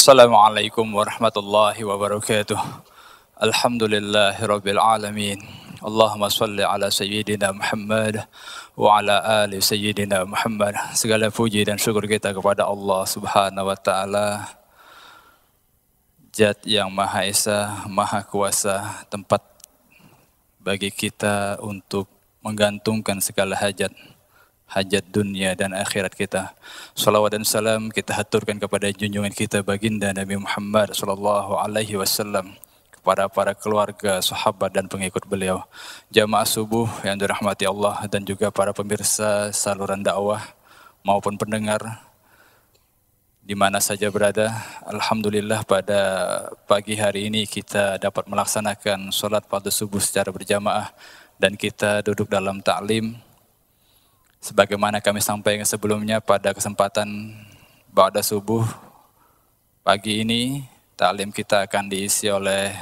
Assalamualaikum warahmatullahi wabarakatuh. Alhamdulillahirabbil alamin. Allahumma shalli ala sayyidina Muhammad wa ala ali sayyidina Muhammad. Segala puji dan syukur kita kepada Allah Subhanahu wa taala, Zat yang Maha Esa, Maha Kuasa, tempat bagi kita untuk menggantungkan segala hajat dunia dan akhirat kita. Salawat dan salam kita haturkan kepada junjungan kita baginda Nabi Muhammad sallallahu alaihi wasallam, kepada para keluarga, sahabat dan pengikut beliau. Jamaah subuh yang dirahmati Allah dan juga para pemirsa saluran dakwah maupun pendengar di mana saja berada. Alhamdulillah pada pagi hari ini kita dapat melaksanakan sholat fardu subuh secara berjamaah dan kita duduk dalam ta'lim. Sebagaimana kami sampaikan sebelumnya, pada kesempatan ba'da subuh pagi ini, ta'lim kita akan diisi oleh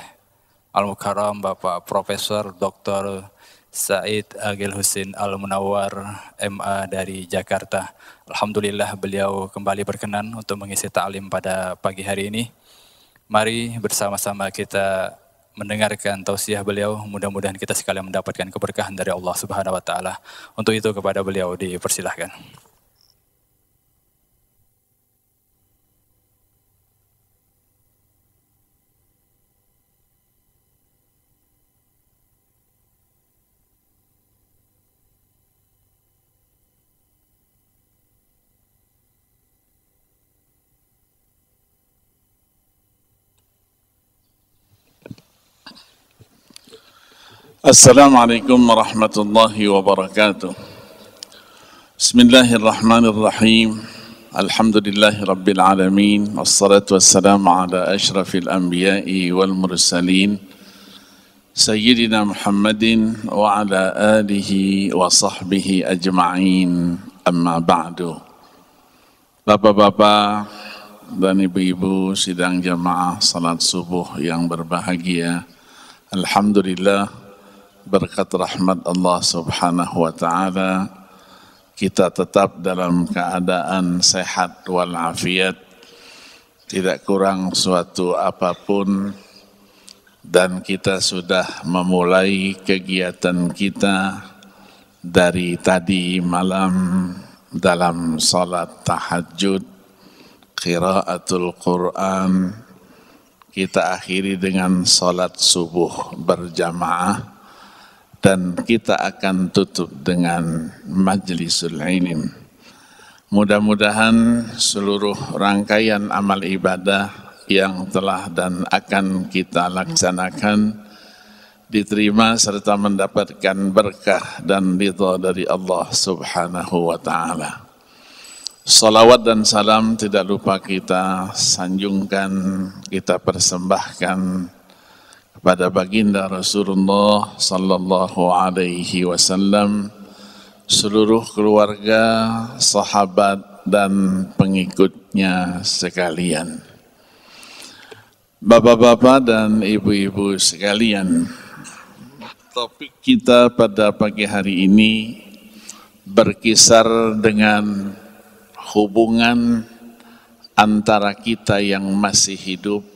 Al-Mukarram Bapak Profesor Dr. Said Agil Husin Al-Munawwar, MA dari Jakarta. Alhamdulillah beliau kembali berkenan untuk mengisi ta'lim pada pagi hari ini. Mari bersama-sama kita mendengarkan tausiah beliau, mudah-mudahan kita sekalian mendapatkan keberkahan dari Allah Subhanahu wa taala. Untuk itu kepada beliau dipersilahkan. Assalamualaikum warahmatullahi wabarakatuh. Bismillahirrahmanirrahim. Alhamdulillahi rabbil alamin. Wassalatu wassalamu ala ashrafil anbiya'i wal mursalin, Sayyidina Muhammadin wa ala alihi wa sahbihi ajma'in. Amma ba'du. Bapak-bapak dan ibu-ibu sidang jamaah salat subuh yang berbahagia, alhamdulillah, berkat rahmat Allah Subhanahu wa taala kita tetap dalam keadaan sehat walafiat, tidak kurang suatu apapun, dan kita sudah memulai kegiatan kita dari tadi malam dalam salat tahajud, qiraatul Quran, kita akhiri dengan salat subuh berjamaah, dan kita akan tutup dengan majlisul ilm. Mudah-mudahan seluruh rangkaian amal ibadah yang telah dan akan kita laksanakan diterima serta mendapatkan berkah dan ridha dari Allah Subhanahu wa taala. Salawat dan salam tidak lupa kita sanjungkan, kita persembahkan kepada baginda Rasulullah sallallahu alaihi wasallam, seluruh keluarga, sahabat dan pengikutnya sekalian. Bapak-bapak dan ibu-ibu sekalian, topik kita pada pagi hari ini berkisar dengan hubungan antara kita yang masih hidup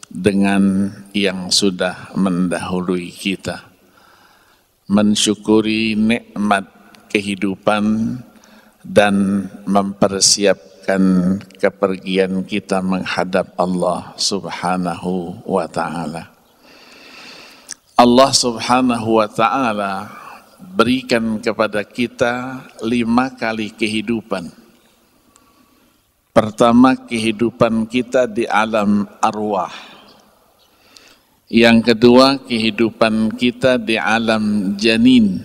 dengan yang sudah mendahului kita, mensyukuri nikmat kehidupan dan mempersiapkan kepergian kita menghadap Allah Subhanahu wa taala. Allah Subhanahu wa taala berikan kepada kita 5 kali kehidupan. Pertama, kehidupan kita di alam arwah. Yang kedua, kehidupan kita di alam janin,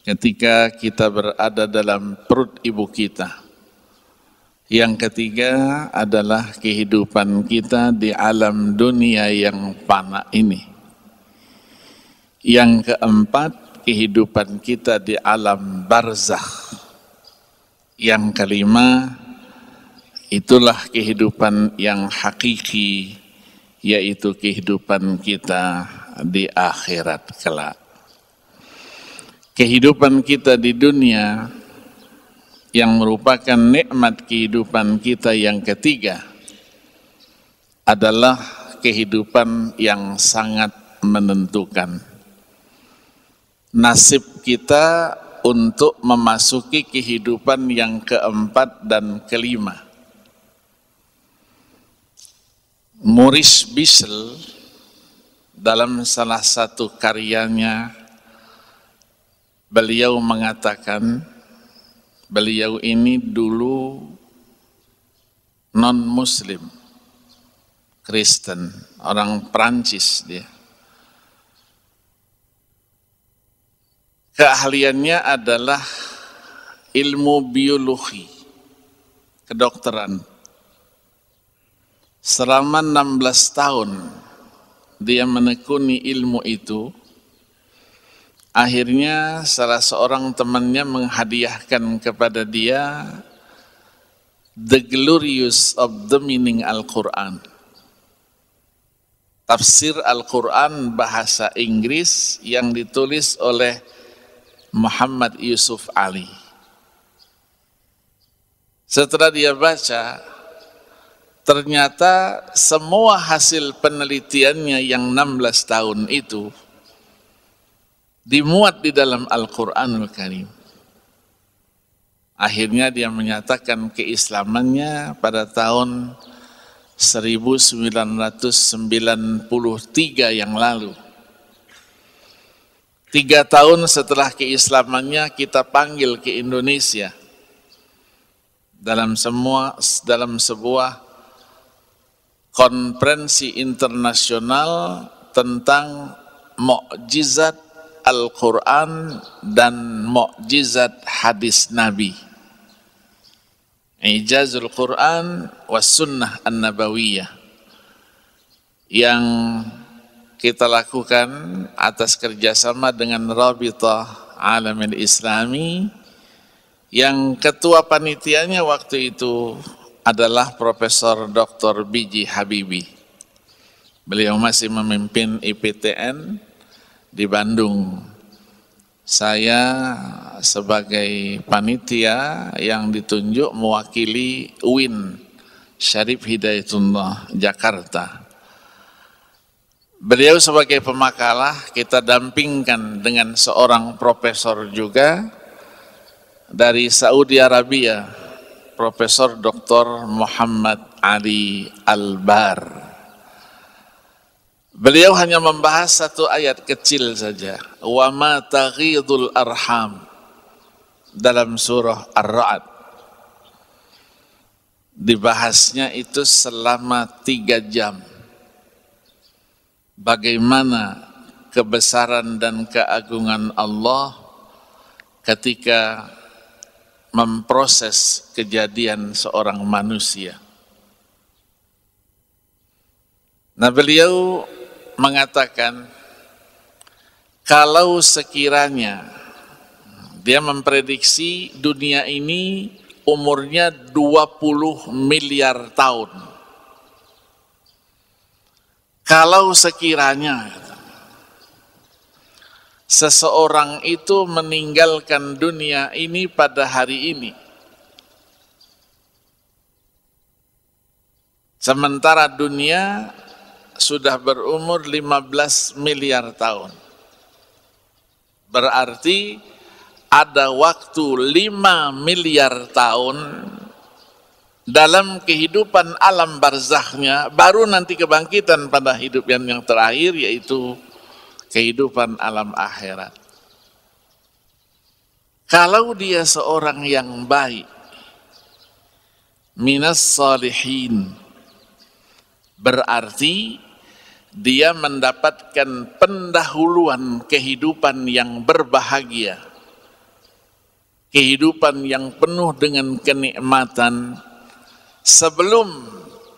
ketika kita berada dalam perut ibu kita. Yang ketiga adalah kehidupan kita di alam dunia yang fana ini. Yang keempat, kehidupan kita di alam barzakh. Yang kelima, itulah kehidupan yang hakiki, yaitu kehidupan kita di akhirat kelak. Kehidupan kita di dunia yang merupakan nikmat kehidupan kita yang ketiga adalah kehidupan yang sangat menentukan. Nasib kita untuk memasuki kehidupan yang keempat dan kelima. Maurice Bissell dalam salah satu karyanya, beliau mengatakan, beliau ini dulu non-muslim, Kristen, orang Prancis dia. Keahliannya adalah ilmu biologi, kedokteran. Selama 16 tahun dia menekuni ilmu itu. Akhirnya salah seorang temannya menghadiahkan kepada dia The Glorious of the Meaning Al-Quran, tafsir Al-Quran bahasa Inggris yang ditulis oleh Muhammad Yusuf Ali. Setelah dia baca, ternyata semua hasil penelitiannya yang 16 tahun itu dimuat di dalam Al-Quranul Karim. Akhirnya dia menyatakan keislamannya pada tahun 1993 yang lalu. 3 tahun setelah keislamannya kita panggil ke Indonesia dalam sebuah konferensi internasional tentang mukjizat Al-Quran dan mukjizat hadis Nabi, Ijazul Quran was Sunnah An-Nabawiyah, yang kita lakukan atas kerjasama dengan Rabitah Alamil Islami, yang ketua panitianya waktu itu adalah Profesor Dr. B.J. Habibie. Beliau masih memimpin IPTN di Bandung. Saya sebagai panitia yang ditunjuk mewakili UIN Syarif Hidayatullah Jakarta. Beliau sebagai pemakalah, kita dampingkan dengan seorang profesor juga dari Saudi Arabia, Profesor Dr. Muhammad Ali Al-Bar. Beliau hanya membahas satu ayat kecil saja, wa ma taghidul arham, dalam surah Ar-Ra'd. Dibahasnya itu selama 3 jam. Bagaimana kebesaran dan keagungan Allah ketika memproses kejadian seorang manusia. Nah, beliau mengatakan kalau sekiranya dia memprediksi dunia ini umurnya 20 miliar tahun. Kalau sekiranya seseorang itu meninggalkan dunia ini pada hari ini, sementara dunia sudah berumur 15 miliar tahun, berarti ada waktu 5 miliar tahun dalam kehidupan alam barzakhnya, baru nanti kebangkitan pada hidup yang terakhir, yaitu kehidupan alam akhirat. Kalau dia seorang yang baik, minas salihin, berarti dia mendapatkan pendahuluan kehidupan yang berbahagia, kehidupan yang penuh dengan kenikmatan, sebelum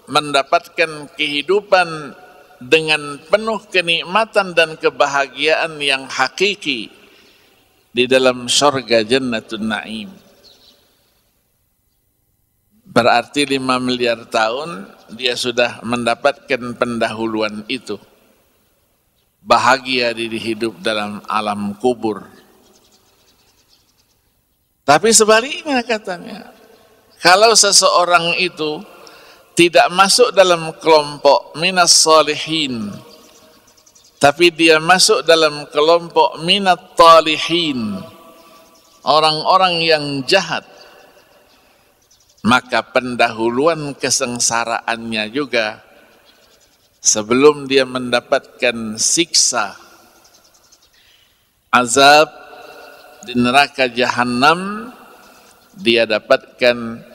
mendapatkan kehidupan dengan penuh kenikmatan dan kebahagiaan yang hakiki di dalam surga Jannatun Na'im. Berarti 5 miliar tahun dia sudah mendapatkan pendahuluan itu. Bahagia di hidup dalam alam kubur. Tapi sebaliknya katanya, kalau seseorang itu tidak masuk dalam kelompok minas salihin, tapi dia masuk dalam kelompok minat talihin, orang-orang yang jahat, maka pendahuluan kesengsaraannya juga sebelum dia mendapatkan siksa azab di neraka jahanam, dia dapatkan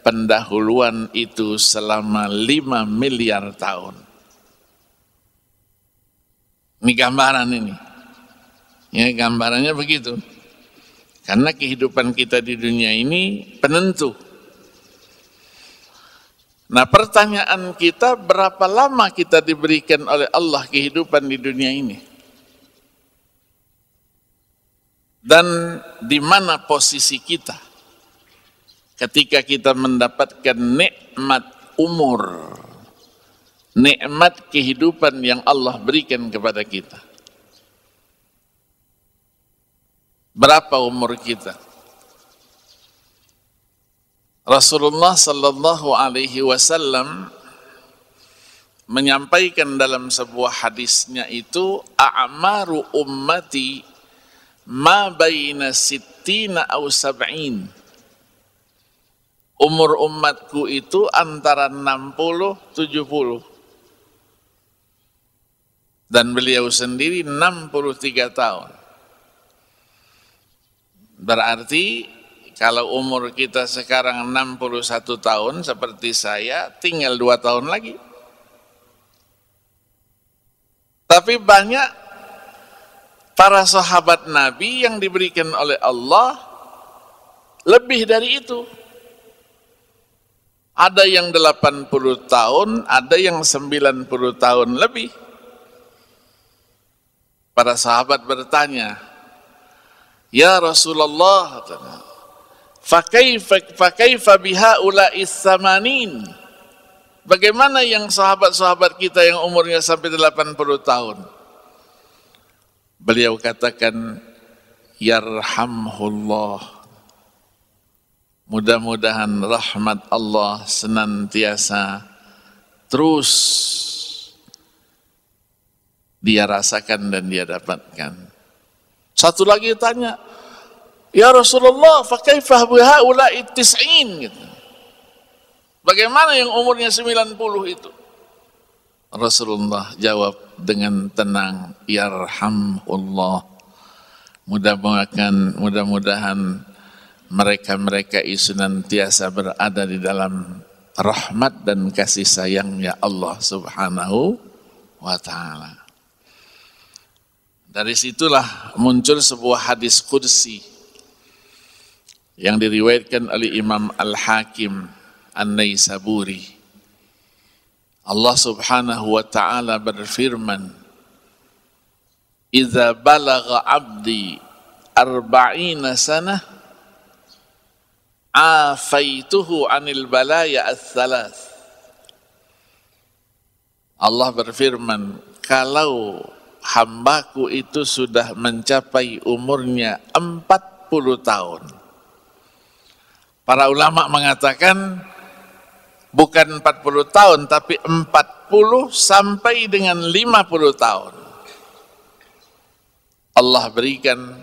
pendahuluan itu selama 5 miliar tahun. Ini gambaran ini. Ya, gambarannya begitu. Karena kehidupan kita di dunia ini penentu. Nah, pertanyaan kita, berapa lama kita diberikan oleh Allah kehidupan di dunia ini? Dan di mana posisi kita ketika kita mendapatkan nikmat umur, nikmat kehidupan yang Allah berikan kepada kita? Berapa umur kita? Rasulullah sallallahu alaihi wasallam menyampaikan dalam sebuah hadisnya itu, a'maru ummati ma baina sittina aw sab'in. Umur umatku itu antara 60-70. Dan beliau sendiri 63 tahun. Berarti kalau umur kita sekarang 61 tahun seperti saya, tinggal 2 tahun lagi. Tapi banyak para sahabat Nabi yang diberikan oleh Allah lebih dari itu. Ada yang 80 tahun, ada yang 90 tahun lebih. Para sahabat bertanya, "Ya Rasulullah, fakaifa bihaula'is samanin?" Bagaimana yang sahabat-sahabat kita yang umurnya sampai 80 tahun? Beliau katakan, "Yarhamhullah." Mudah-mudahan rahmat Allah senantiasa terus dia rasakan dan dia dapatkan. Satu lagi tanya, "Ya Rasulullah, fa kaifa bihaula'i tis'in?" gitu. Bagaimana yang umurnya 90 itu? Rasulullah jawab dengan tenang, "Yarhamullah." Mudah-mudahan mereka-mereka itu senantiasa berada di dalam rahmat dan kasih sayangnya Allah subhanahu wa ta'ala. Dari situlah muncul sebuah hadis qudsi yang diriwayatkan oleh Imam Al-Hakim An-Naisaburi. Allah subhanahu wa ta'ala berfirman, "Idza balagha 'abdi 40 sanah afaituhu anil balaya ats-tsalath." Allah berfirman, kalau hambaku itu sudah mencapai umurnya 40 tahun. Para ulama mengatakan bukan 40 tahun, tapi 40 sampai dengan 50 tahun. Allah berikan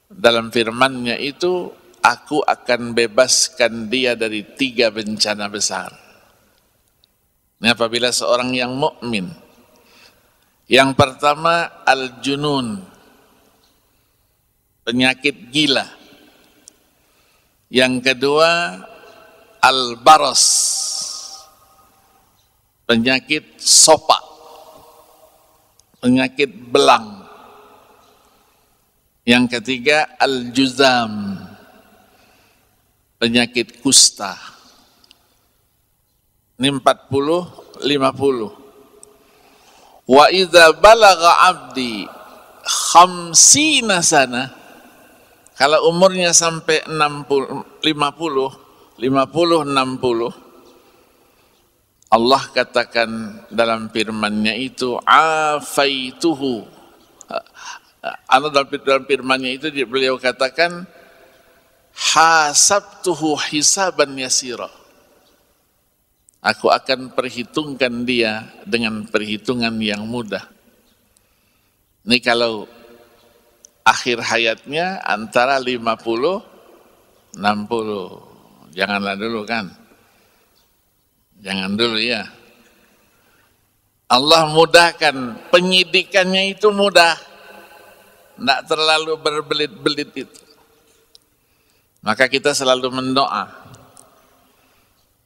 dalam firman-Nya itu, aku akan bebaskan dia dari 3 bencana besar. Ini apabila seorang yang mukmin. Yang pertama, al-junun, penyakit gila. Yang kedua, al-baras, penyakit sopak, penyakit belang. Yang ketiga, al-juzam, penyakit kusta. Ini 40, 50. Wa idza balagha 'abdi 50 sana, kalau umurnya sampai 50, 60, Allah katakan dalam firman-Nya itu, afaituhu. Dalam firman-Nya itu beliau katakan, hasabtuhu hisaban yasira. Aku akan perhitungkan dia dengan perhitungan yang mudah. Ini kalau akhir hayatnya antara 50, 60. Janganlah dulu kan. Jangan dulu ya. Allah mudahkan, penyidikannya itu mudah. Tidak terlalu berbelit-belit itu. Maka kita selalu mendoa.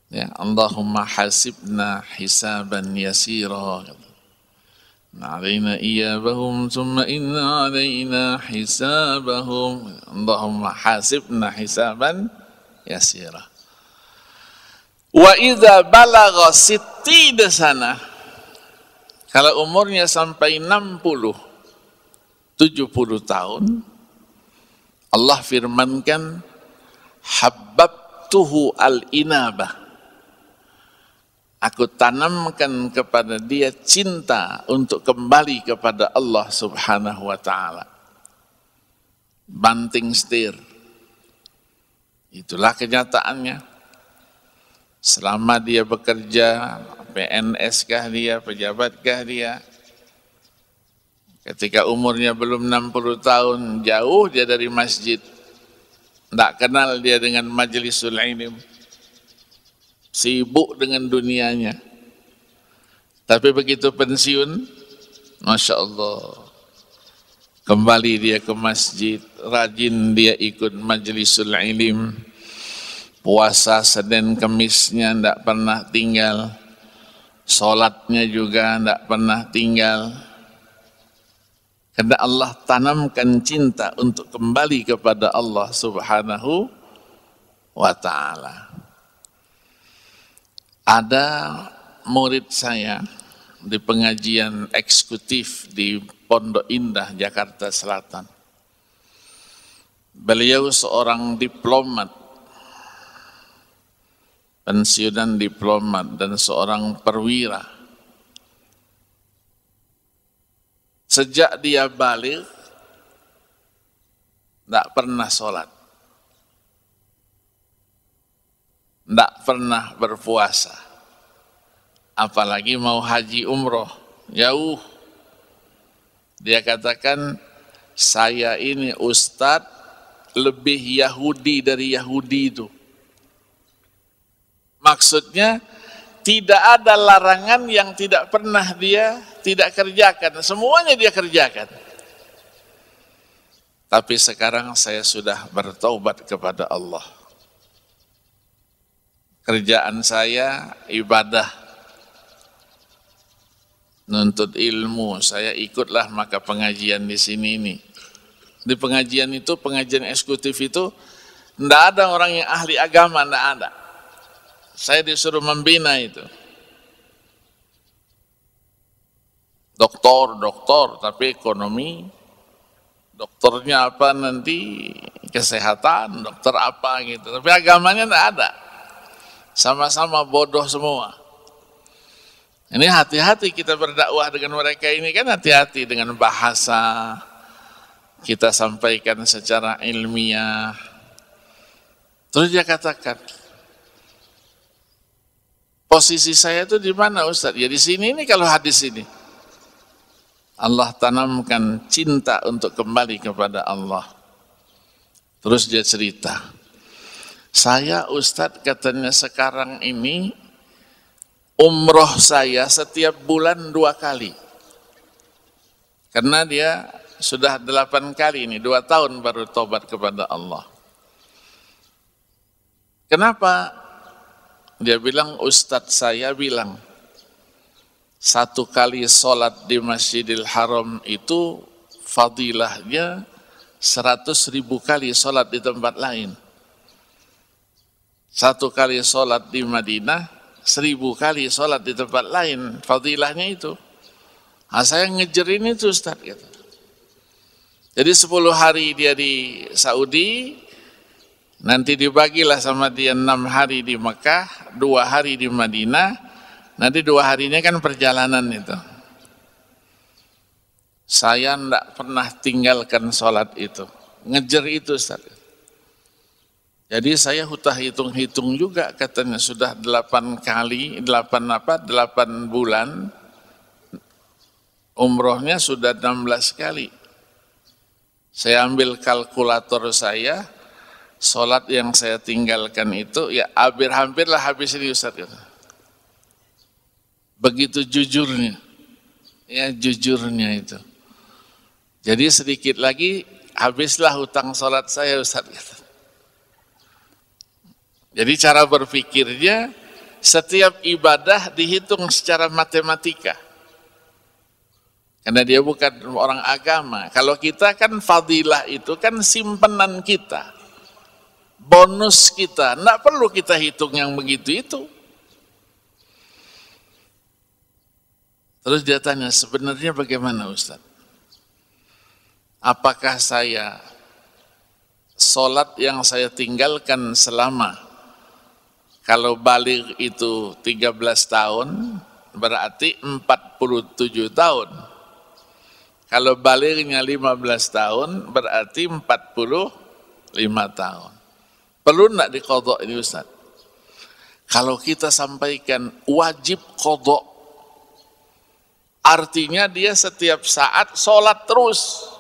Ya, Allahumma hasibna hisaban yasira. Alaina iyabahum thumma inna alaina hisabahum. Allahumma hasibna hisaban yasira. Wa idza balagha 60 sana. Kalau umurnya sampai 60, 70 tahun, Allah firmankan habbabtuhu al-inabah. Aku tanamkan kepada dia cinta untuk kembali kepada Allah Subhanahu wa ta'ala. Banting setir. Itulah kenyataannya. Selama dia bekerja, PNS kah dia, pejabat kah dia, ketika umurnya belum 60 tahun, jauh dia dari masjid. Tidak kenal dia dengan majlisul ilm. Sibuk dengan dunianya. Tapi begitu pensiun, Masya Allah, kembali dia ke masjid, rajin dia ikut majlisul ilm, puasa Senin Kemisnya tidak pernah tinggal, sholatnya juga tidak pernah tinggal. Karena Allah tanamkan cinta untuk kembali kepada Allah Subhanahu wa ta'ala. Ada murid saya di pengajian eksekutif di Pondok Indah, Jakarta Selatan. Beliau seorang diplomat, pensiunan diplomat dan seorang perwira. Sejak dia balik, tidak pernah sholat. Tidak pernah berpuasa, apalagi mau haji umroh, jauh. Dia katakan, saya ini ustadz lebih Yahudi dari Yahudi itu. Maksudnya, tidak ada larangan yang tidak pernah dia tidak kerjakan, semuanya dia kerjakan. Tapi sekarang saya sudah bertaubat kepada Allah. Kerjaan saya ibadah, nuntut ilmu, saya ikutlah maka pengajian di sini ini. Di pengajian itu, pengajian eksekutif itu, tidak ada orang yang ahli agama, tidak ada. Saya disuruh membina itu. Doktor, tapi ekonomi. Dokternya apa nanti? Kesehatan, dokter apa gitu. Tapi agamanya tidak ada. Sama-sama bodoh semua. Ini hati-hati kita berdakwah dengan mereka ini, kan hati-hati dengan bahasa. Kita sampaikan secara ilmiah. Terus dia katakan, posisi saya itu di mana Ustaz? Ya di sini ini kalau hadis ini. Allah tanamkan cinta untuk kembali kepada Allah. Terus dia cerita, saya Ustadz katanya sekarang ini umroh saya setiap bulan 2 kali. Karena dia sudah 8 kali ini, 2 tahun baru tobat kepada Allah. Kenapa? Dia bilang, Ustadz saya bilang, 1 kali sholat di Masjidil Haram itu fadilahnya 100.000 kali sholat di tempat lain. 1 kali sholat di Madinah, 1000 kali sholat di tempat lain, fadilahnya itu. Nah, saya ngejerin itu Ustaz. Gitu. Jadi 10 hari dia di Saudi, nanti dibagilah sama dia 6 hari di Mekah, 2 hari di Madinah, nanti 2 harinya kan perjalanan itu. Saya tidak pernah tinggalkan sholat itu, ngejer itu Ustaz. Jadi saya hitung-hitung juga, katanya sudah 8 bulan, umrohnya sudah 16 kali. Saya ambil kalkulator saya, sholat yang saya tinggalkan itu, ya hampirlah habis ini Ustaz. Begitu jujurnya, ya jujurnya itu. Jadi sedikit lagi, habislah hutang sholat saya Ustaz. Jadi cara berpikirnya, setiap ibadah dihitung secara matematika. Karena dia bukan orang agama. Kalau kita kan fadilah itu kan simpenan kita. Bonus kita. Tidak perlu kita hitung yang begitu itu. Terus dia tanya, sebenarnya bagaimana Ustaz? Apakah saya sholat yang saya tinggalkan selama, kalau balik itu 13 tahun, berarti 47 tahun. Kalau baliknya 15 tahun, berarti 45 tahun. Perlu enggak diqadha ini Ustaz? Kalau kita sampaikan wajib qadha, artinya dia setiap saat sholat terus.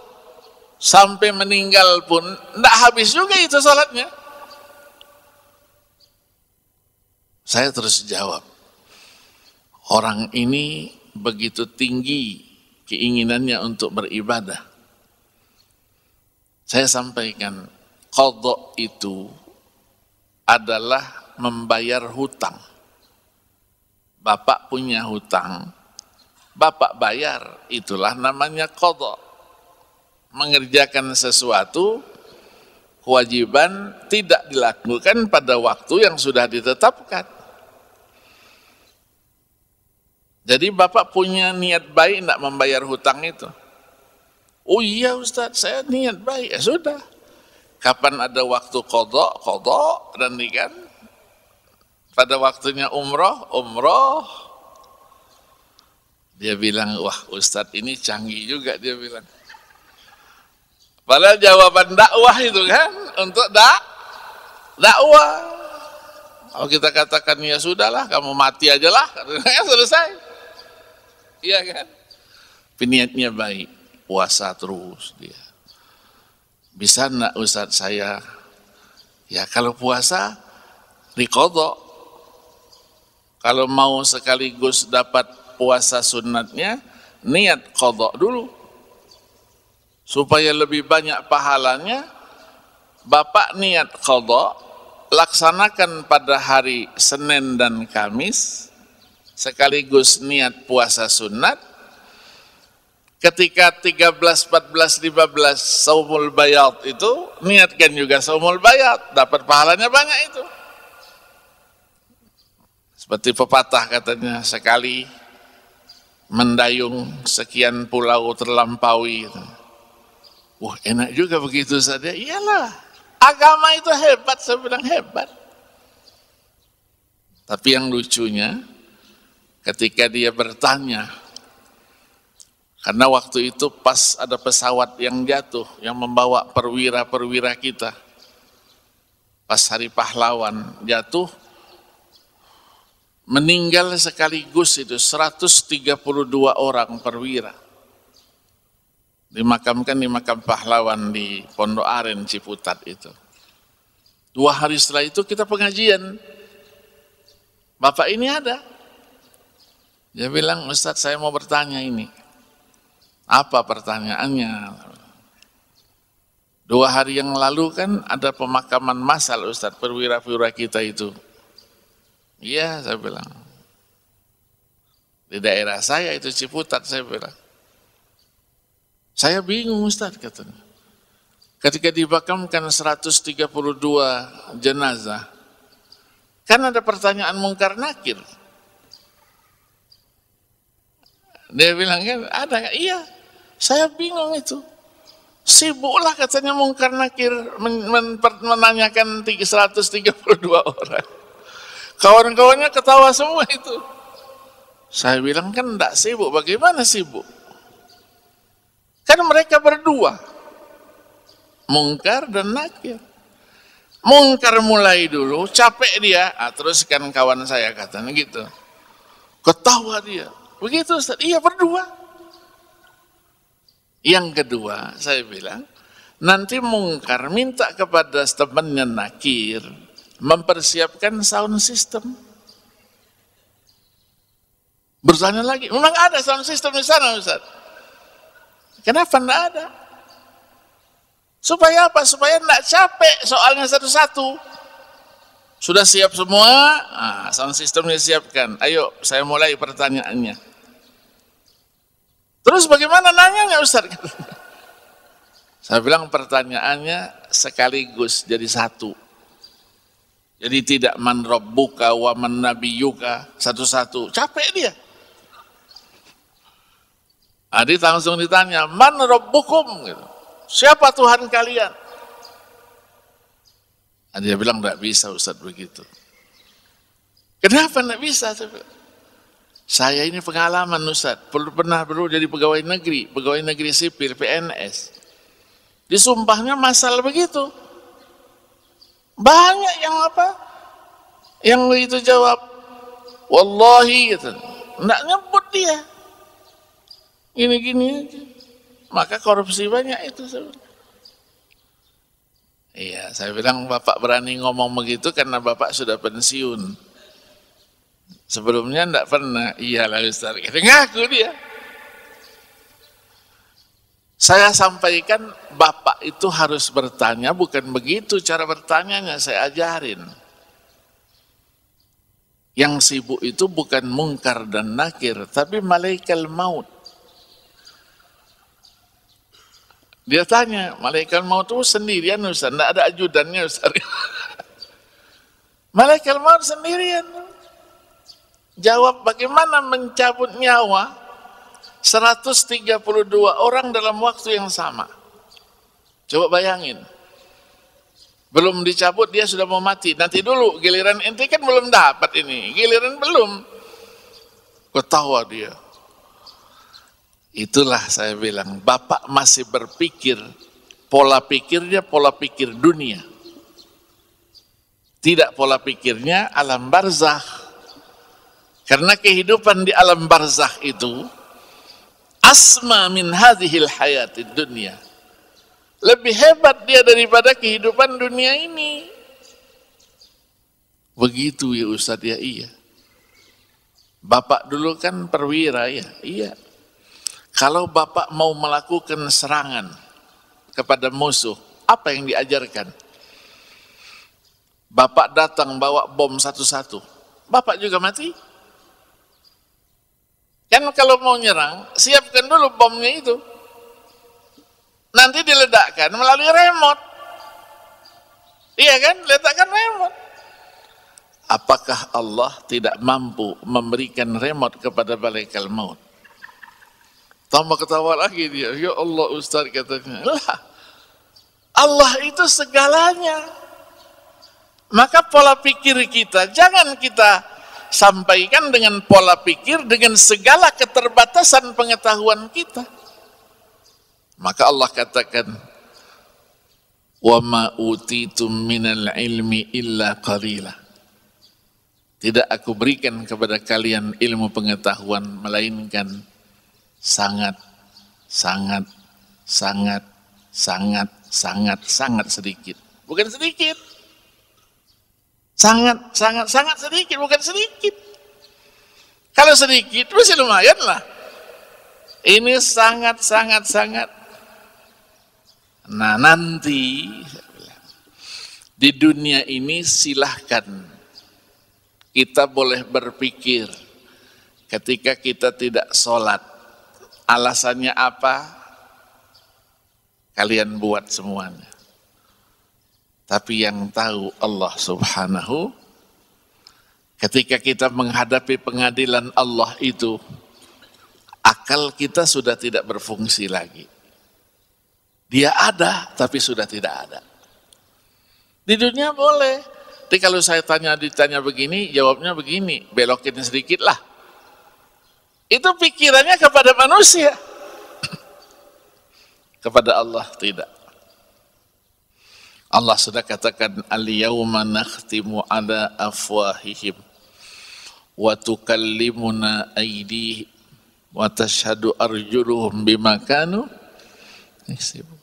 Sampai meninggal pun, enggak habis juga itu sholatnya. Saya terus jawab, orang ini begitu tinggi keinginannya untuk beribadah. Saya sampaikan, qadha itu adalah membayar hutang. Bapak punya hutang, Bapak bayar, itulah namanya qadha. Mengerjakan sesuatu, kewajiban tidak dilakukan pada waktu yang sudah ditetapkan. Jadi Bapak punya niat baik tidak membayar hutang itu? Oh iya Ustaz, saya niat baik. Ya sudah. Kapan ada waktu qadha, dan kan pada waktunya umroh. Dia bilang, wah Ustaz ini canggih juga, dia bilang. Padahal jawaban dakwah itu kan, untuk dakwah. Kalau kita katakan ya sudahlah, kamu mati aja lah, selesai. Iya kan? Niatnya baik, puasa terus dia. Bisa enggak Ustaz saya? Ya kalau puasa diqadha. Kalau mau sekaligus dapat puasa sunnatnya, niat qadha dulu. Supaya lebih banyak pahalanya, Bapak niat qadha, laksanakan pada hari Senin dan Kamis, sekaligus niat puasa sunat. Ketika 13, 14, 15 saumul bayat itu, niatkan juga saumul bayat, dapat pahalanya banyak itu. Seperti pepatah katanya, sekali mendayung sekian pulau terlampaui. Wah enak juga begitu saja. Iyalah, agama itu hebat, saya bilang hebat. Tapi yang lucunya, ketika dia bertanya, karena waktu itu pas ada pesawat yang jatuh, yang membawa perwira-perwira kita, pas hari pahlawan jatuh, meninggal sekaligus itu 132 orang perwira. Dimakamkan di makam pahlawan di Pondok Aren, Ciputat itu. 2 hari setelah itu kita pengajian. Bapak ini ada. Dia bilang, Ustadz saya mau bertanya ini. Apa pertanyaannya? 2 hari yang lalu kan ada pemakaman massal Ustadz, perwira-perwira kita itu. Iya, saya bilang. Di daerah saya itu Ciputat, saya bilang. Saya bingung Ustadz katanya. Ketika dimakamkan 132 jenazah, kan ada pertanyaan mungkar nakir. Dia bilang kan ada, iya. Saya bingung itu. Sibuklah katanya mungkar nakir menanyakan 132 orang. Kawan-kawannya ketawa semua itu. Saya bilang kan enggak sibuk, bagaimana sibuk? Kan mereka berdua, mungkar dan nakir. Mungkar mulai dulu, capek dia, teruskan kawan saya katanya gitu. Ketawa dia. Begitu Ustaz, iya berdua. Yang kedua, saya bilang, nanti mungkar minta kepada temannya nakir mempersiapkan sound system. Bertanya lagi, memang ada sound system di sana Ustaz? Kenapa enggak ada? Supaya apa? Supaya enggak capek soalnya satu-satu. Sudah siap semua, sound system disiapkan. Ayo, saya mulai pertanyaannya. Terus bagaimana nanyanya Ustaz? Saya bilang pertanyaannya sekaligus jadi satu. Jadi tidak man rabbuka wa man nabiyuka satu-satu. Capek dia. Adik langsung ditanya, man rabbukum? Gitu. Siapa Tuhan kalian? Dia bilang tidak bisa Ustaz begitu. Kenapa tidak bisa? Saya ini pengalaman Ustaz, pernah jadi pegawai negeri sipil, PNS. Disumpahnya masal begitu. Banyak yang apa? Yang begitu jawab, wallahi gitu. Enggak nyebut dia. Gini-gini aja. Maka korupsi banyak itu sebenarnya. Iya, saya bilang Bapak berani ngomong begitu karena Bapak sudah pensiun. Sebelumnya enggak pernah. Iyalah Ustaz, ngaku dia. Saya sampaikan Bapak itu harus bertanya, bukan begitu cara bertanyanya, saya ajarin. Yang sibuk itu bukan mungkar dan nakir, tapi malaikat maut. Dia tanya, malaikat maut itu sendirian Ustaz, tidak ada ajudannya Ustaz. Malaikat maut sendirian. Jawab, bagaimana mencabut nyawa 132 orang dalam waktu yang sama. Coba bayangin. Belum dicabut dia sudah mau mati. Nanti dulu giliran ente kan belum dapat ini. Giliran belum. Ketawa dia. Itulah saya bilang, Bapak masih berpikir, pola pikirnya pola pikir dunia. Tidak pola pikirnya alam barzakh. Karena kehidupan di alam barzakh itu asma min hadhil hayatid dunya. Lebih hebat dia daripada kehidupan dunia ini. Begitu ya Ustaz ya, iya. Bapak dulu kan perwira ya, iya. Kalau Bapak mau melakukan serangan kepada musuh, apa yang diajarkan? Bapak datang bawa bom satu-satu, Bapak juga mati. Kan kalau mau nyerang, siapkan dulu bomnya itu. Nanti diledakkan melalui remote. Iya kan? Letakkan remote. Apakah Allah tidak mampu memberikan remote kepada malaikat maut? Tambah ketawa lagi dia. Ya Allah Ustaz katanya. Lah, Allah itu segalanya. Maka pola pikir kita, jangan kita sampaikan dengan pola pikir dengan segala keterbatasan pengetahuan kita. Maka Allah katakan, wa ma utitum minal ilmi illa qalila. Tidak aku berikan kepada kalian ilmu pengetahuan melainkan sangat sedikit. Bukan sedikit. Sangat sedikit, bukan sedikit. Kalau sedikit masih lumayan lah. Ini sangat. Nah nanti di dunia ini silahkan kita boleh berpikir ketika kita tidak sholat. Alasannya apa? Kalian buat semuanya. Tapi yang tahu Allah Subhanahu, ketika kita menghadapi pengadilan Allah itu, akal kita sudah tidak berfungsi lagi. Dia ada, tapi sudah tidak ada. Di dunia boleh. Tapi kalau saya ditanya begini, jawabnya begini, belokin sedikit lah. Itu pikirannya kepada manusia. Kepada Allah tidak. Allah sudah katakan al-yawma nakhtimu ala afwahihim wa tukallimuna aydihim wa tashhadu arjuluhum bima kanu yaksibun.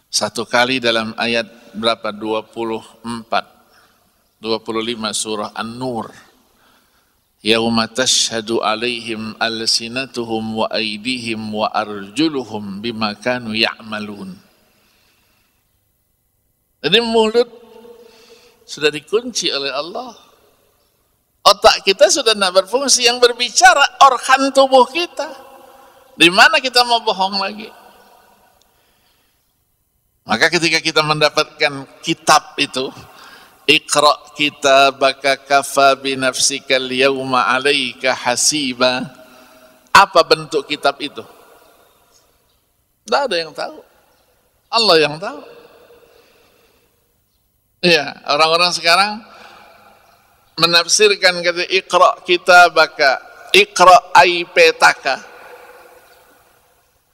Satu kali dalam ayat berapa? 25 surah An-Nur. Yauma tashhadu alaihim alsinatuhum wa aydihim wa arjuluhum bima kanu ya'malun. Jadi mulut sudah dikunci oleh Allah. Otak kita sudah tidak berfungsi, yang berbicara organ tubuh kita. Di mana kita mau bohong lagi? Maka ketika kita mendapatkan kitab itu, Iqra kitabaka kafa binafsikal yawma 'alaika hasiba. Apa bentuk kitab itu? Tidak ada yang tahu. Allah yang tahu. Iya, orang-orang sekarang menafsirkan kata Iqra kitabaka, Iqra iPadaka.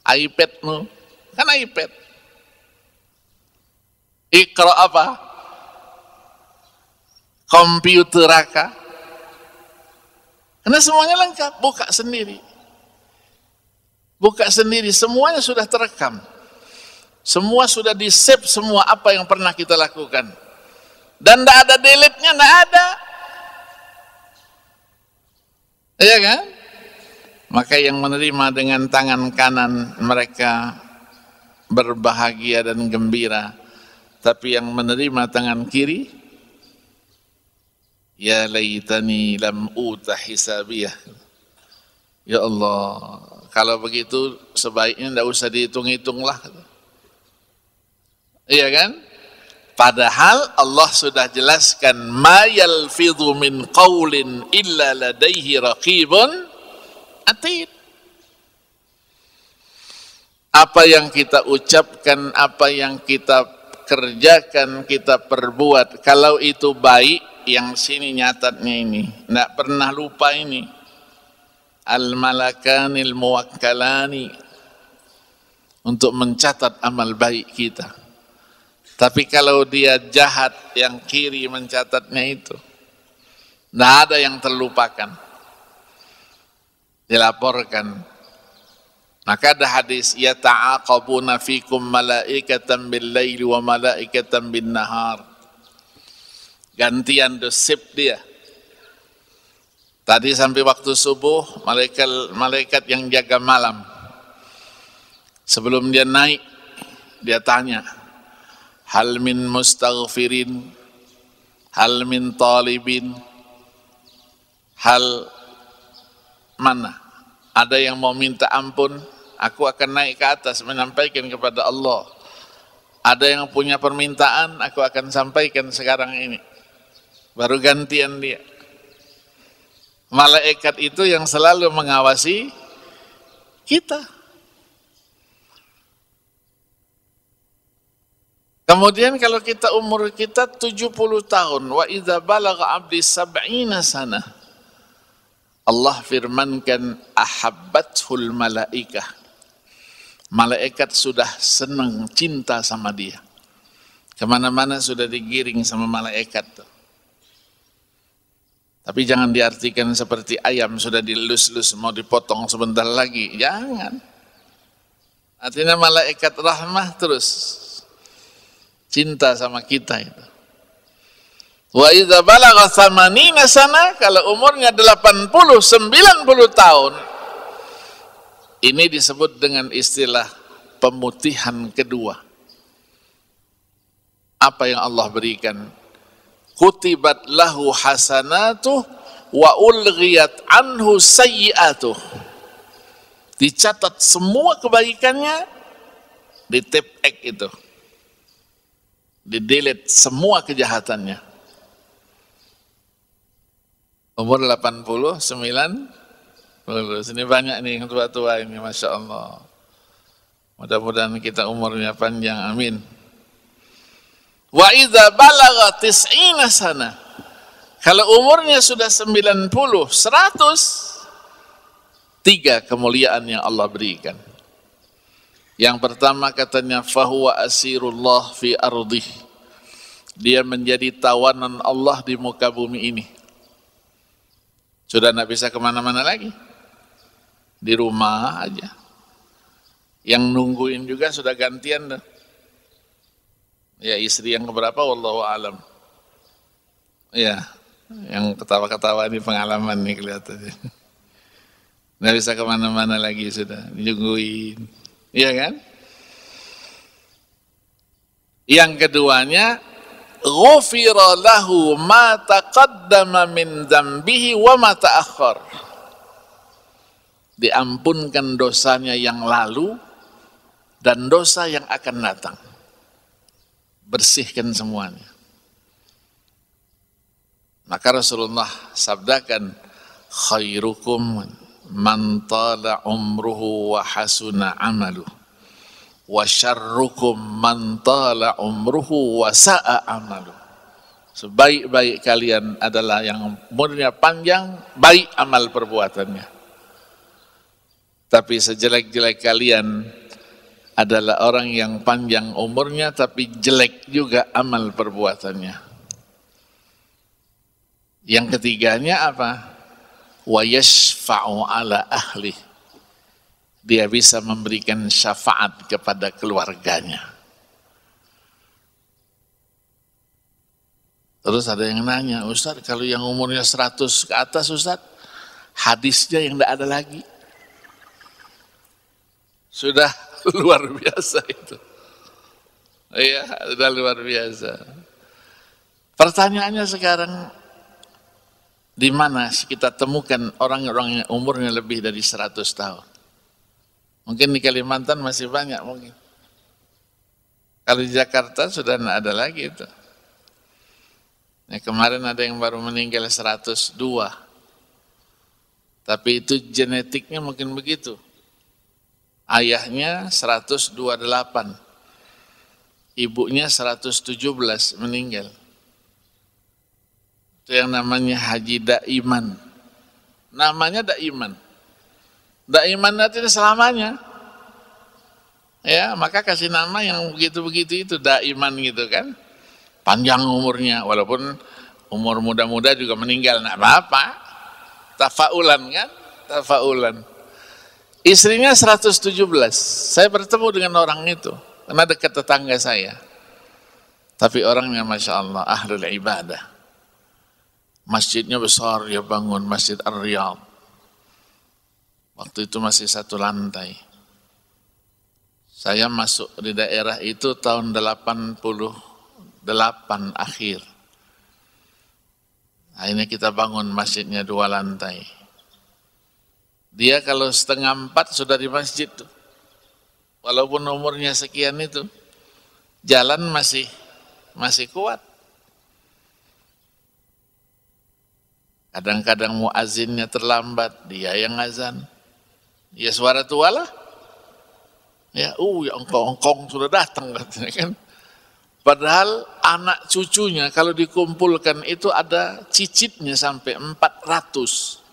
iPadmu, kan iPad. Iqra apa? Komputeraka. Karena semuanya lengkap, buka sendiri. Buka sendiri, semuanya sudah terekam. Semua sudah di-save, semua apa yang pernah kita lakukan. Dan tidak ada delete-nya, tidak ada. Iya kan? Maka yang menerima dengan tangan kanan mereka berbahagia dan gembira. Tapi yang menerima tangan kiri, ya laitani lam uta hisabiyah. Ya Allah, kalau begitu sebaiknya tidak usah dihitung-hitung lah. Iya kan? Padahal Allah sudah jelaskan ma yalfidhu min qaulin illa ladaihi raqibun atid. Apa yang kita ucapkan, apa yang kita kerjakan, kita perbuat, kalau itu baik, yang sini nyatatnya ini, tidak pernah lupa ini. Al-malakanil muwakkalani, untuk mencatat amal baik kita. Tapi kalau dia jahat, yang kiri mencatatnya itu, tidak ada yang terlupakan, dilaporkan. Maka ada hadis, ya ta'aqabuna fikum malaikatan bil laili wa malaikatan bin nahar. Gantian dosip dia. Tadi sampai waktu subuh, malaikat yang jaga malam. Sebelum dia naik, dia tanya, hal min mustaghfirin, hal min talibin, hal mana? Ada yang mau minta ampun? Aku akan naik ke atas menyampaikan kepada Allah. Ada yang punya permintaan, aku akan sampaikan sekarang ini. Baru gantian dia. Malaikat itu yang selalu mengawasi kita. Kemudian kalau kita umur kita 70 tahun, wa idza balagha 'abdi 70 sana. Allah firmankan ahabbathul malaikah. Malaikat sudah senang, cinta sama dia. Kemana-mana sudah digiring sama malaikat. Tapi jangan diartikan seperti ayam sudah dilus-lus mau dipotong sebentar lagi. Jangan. Artinya malaikat rahmah terus cinta sama kita itu. Wa idza balagha 80 sana, kalau umurnya 80 90 tahun, ini disebut dengan istilah pemutihan kedua. Apa yang Allah berikan? Kutibat lahu hasanatuh wa ulghiyat anhu sayyi'atuh. Dicatat semua kebaikannya, di tap X itu. Di-delete semua kejahatannya. Umur 89, sini banyak nih yang tua-tua ini, Masya Allah. Mudah-mudahan kita umurnya panjang, amin. Wa idza balagha 90 sana, kalau umurnya sudah 90, 100, 3 kemuliaan yang Allah berikan. Yang pertama katanya fahuwa asirullah fi ardih. Dia menjadi tawanan Allah di muka bumi ini. Sudah tidak bisa kemana-mana lagi. Di rumah aja. Yang nungguin juga sudah gantian. Ya istri yang keberapa wallahu alam. Ya, yang ketawa-ketawa ini pengalaman nih kelihatannya. Nggak bisa kemana-mana lagi sudah, nungguin. Iya kan? Yang keduanya, ghufira lahu ma taqaddama min dzambihi wa ma ta'akhkhar. Diampunkan dosanya yang lalu dan dosa yang akan datang. Bersihkan semuanya. Maka Rasulullah sabdakan, khairukum man tala umruhu wa hasuna amaluh, wa syarrukum man tala umruhu wa sa'a amaluh. Sebaik-baik kalian adalah yang umurnya panjang, baik amal perbuatannya. Tapi sejelek-jelek kalian adalah orang yang panjang umurnya tapi jelek juga amal perbuatannya. Yang ketiganya apa? Wa yashfa'u ala ahli. Dia bisa memberikan syafaat kepada keluarganya. Terus ada yang nanya, Ustaz, kalau yang umurnya 100 ke atas, Ustaz, hadisnya yang tidak ada lagi. Sudah luar biasa itu. Iya, sudah luar biasa. Pertanyaannya sekarang, di mana kita temukan orang-orang yang umurnya lebih dari 100 tahun? Mungkin di Kalimantan masih banyak mungkin. Kalau di Jakarta sudah tidak ada lagi itu. Nah, kemarin ada yang baru meninggal 102. Tapi itu genetiknya mungkin begitu. Ayahnya 128. Ibunya 117 meninggal. Itu yang namanya Haji Daiman. Namanya Daiman. Daiman artinya selamanya. Ya, maka kasih nama yang begitu-begitu itu Daiman gitu kan. Panjang umurnya, walaupun umur muda-muda juga meninggal, enggak apa-apa. Tafaulan kan? Tafaulan. Istrinya 117. Saya bertemu dengan orang itu, karena dekat tetangga saya. Tapi orangnya Masya Allah, ahlul ibadah. Masjidnya besar, dia bangun Masjid Ar-Riyadh. Waktu itu masih 1 lantai. Saya masuk di daerah itu tahun 88 akhir. Akhirnya kita bangun masjidnya 2 lantai. Dia kalau 3:30 sudah di masjid tuh. Walaupun umurnya sekian itu, jalan masih kuat. Kadang-kadang muazzinnya terlambat, dia yang azan. Ya suara tua lah. Ya, ya engkong sudah datang katanya kan. Padahal anak cucunya kalau dikumpulkan itu ada cicitnya sampai 400.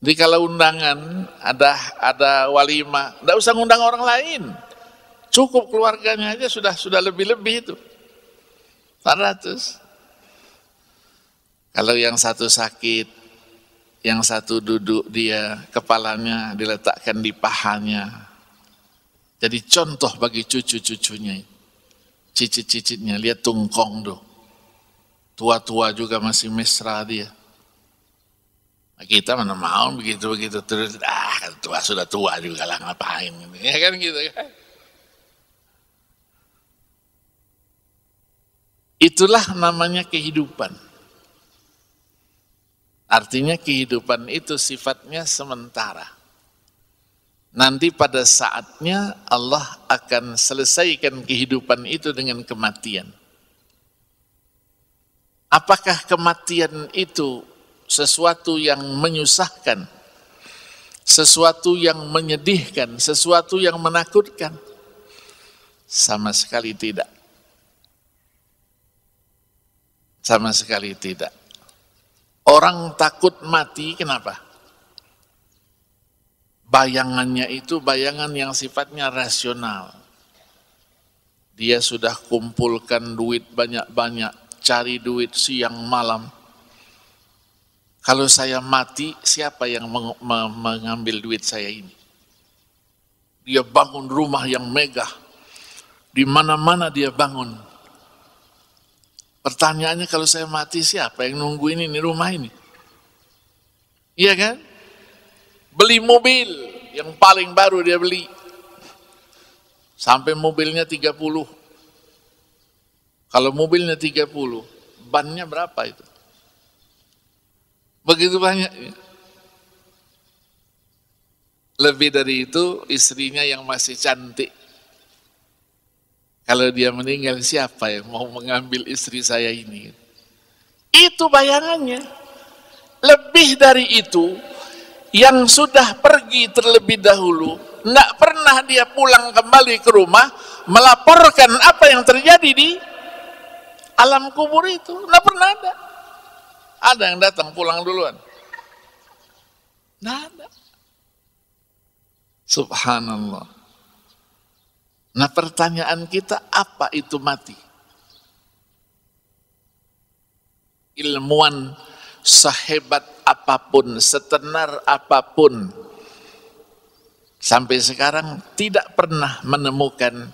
Jadi kalau undangan ada walimah, enggak usah ngundang orang lain. Cukup keluarganya aja sudah lebih-lebih itu. 400. Kalau yang satu sakit, yang satu duduk dia, kepalanya diletakkan di pahanya. Jadi contoh bagi cucu-cucunya. Cicit-cicitnya, lihat tungkong tuh. Tua-tua juga masih mesra dia. Nah, kita mana mau begitu-begitu terus, tua sudah tua juga lah ngapain. Ya kan gitu kan. Itulah namanya kehidupan. Artinya kehidupan itu sifatnya sementara. Nanti pada saatnya Allah akan selesaikan kehidupan itu dengan kematian. Apakah kematian itu sesuatu yang menyusahkan, sesuatu yang menyedihkan, sesuatu yang menakutkan? Sama sekali tidak. Sama sekali tidak. Orang takut mati, kenapa? bayangannya itu bayangan yang sifatnya rasional. Dia sudah kumpulkan duit banyak-banyak, cari duit siang malam. Kalau saya mati, siapa yang mengambil duit saya ini? Dia bangun rumah yang megah. Di mana-mana dia bangun. Pertanyaannya, kalau saya mati, siapa yang nungguin ini rumah ini? Iya kan? Beli mobil yang paling baru dia beli. Sampai mobilnya 30. Kalau mobilnya 30, bannya berapa itu? Begitu banyak. Lebih dari itu, istrinya yang masih cantik. Kalau dia meninggal, siapa yang mau mengambil istri saya ini? Itu bayangannya. Lebih dari itu, yang sudah pergi terlebih dahulu, tidak pernah dia pulang kembali ke rumah, melaporkan apa yang terjadi di alam kubur itu. Tidak pernah ada. Ada yang datang pulang duluan? Tidak ada. Subhanallah. Nah, pertanyaan kita, apa itu mati? Ilmuwan sehebat apapun, setenar apapun, sampai sekarang tidak pernah menemukan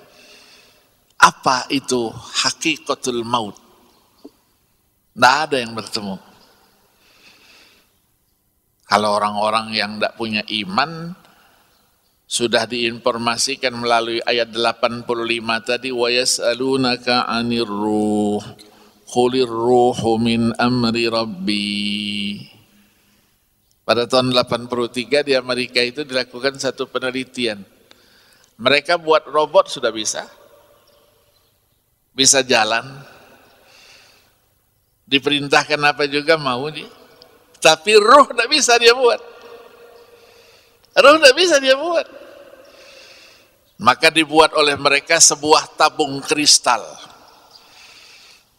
apa itu hakikatul maut. Tidak ada yang bertemu. Kalau orang-orang yang tidak punya iman, sudah diinformasikan melalui ayat 85 tadi, wa yas'alunaka 'anir ruh qulir ruhu min amri rabbi. Pada tahun 83 di Amerika itu dilakukan satu penelitian. Mereka buat robot sudah bisa jalan, diperintahkan apa juga mau dia, tapi ruh tidak bisa dia buat. Ruh tidak bisa dia buat. Maka dibuat oleh mereka sebuah tabung kristal.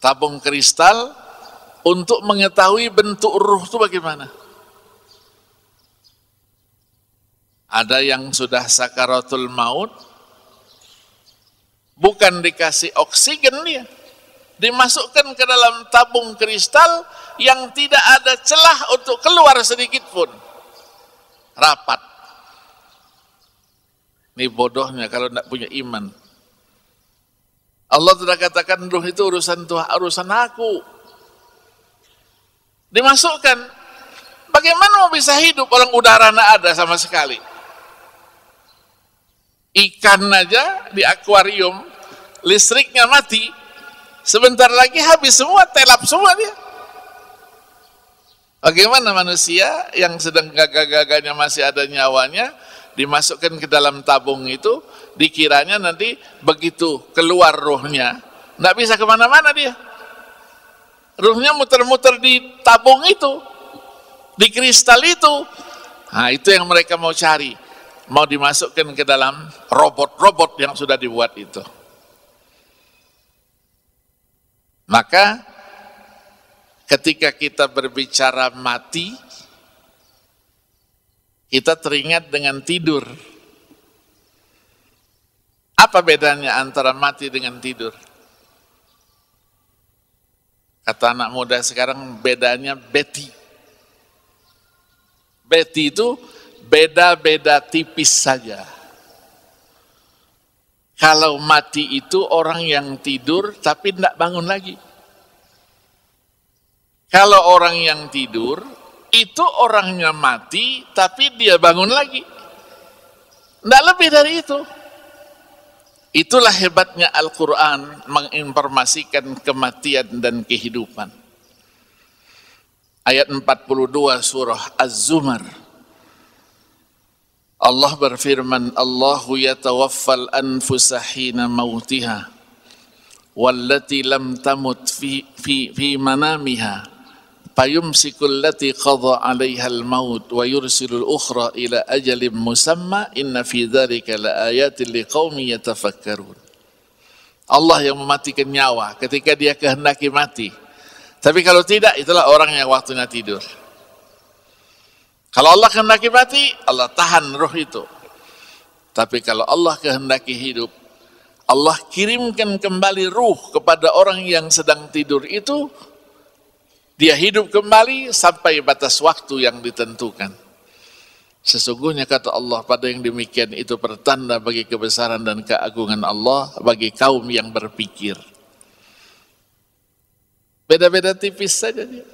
Tabung kristal untuk mengetahui bentuk ruh itu bagaimana. Ada yang sudah sakaratul maut, bukan dikasih oksigen dia, dimasukkan ke dalam tabung kristal yang tidak ada celah untuk keluar sedikit pun. Rapat. Ini bodohnya kalau tidak punya iman. Allah sudah katakan ruh itu urusan Tuhan, urusan aku. Dimasukkan. Bagaimana mau bisa hidup orang udara tidak ada sama sekali? Ikan aja di akuarium, listriknya mati, sebentar lagi habis semua, telap semua dia. Bagaimana manusia yang sedang gagah-gagahnya masih ada nyawanya, dimasukkan ke dalam tabung itu, dikiranya nanti begitu keluar ruhnya, tidak bisa kemana-mana dia. Ruhnya muter-muter di tabung itu, di kristal itu. Nah, itu yang mereka mau cari. Mau dimasukkan ke dalam robot-robot yang sudah dibuat itu. Maka ketika kita berbicara mati, kita teringat dengan tidur. Apa bedanya antara mati dengan tidur? Kata anak muda sekarang, bedanya beti. Beti itu beda-beda tipis saja. Kalau mati itu orang yang tidur tapi tidak bangun lagi. Kalau orang yang tidur, itu orangnya mati tapi dia bangun lagi. Tidak lebih dari itu. Itulah hebatnya Al-Quran menginformasikan kematian dan kehidupan. Ayat 42 surah Az-Zumar. Allah berfirman, Allahu yatawaffal anfusa hina mautiha wallati lam tamut fi manamiha fayumsikul lati qadha 'alaiha al-maut wa yursilul ukhra ila ajalin musamma inna fi dzalika laayatin liqaumin yatafakkarun. Allah yang mematikan nyawa ketika dia kehendaki mati. Tapi kalau tidak, itulah orang yang waktunya tidur. Kalau Kalau Allah kehendaki mati, Allah tahan roh itu. Tapi kalau Allah kehendaki hidup, Allah kirimkan kembali ruh kepada orang yang sedang tidur itu, dia hidup kembali sampai batas waktu yang ditentukan. Sesungguhnya kata Allah, pada yang demikian itu pertanda bagi kebesaran dan keagungan Allah bagi kaum yang berpikir. Beda-beda tipis saja dia.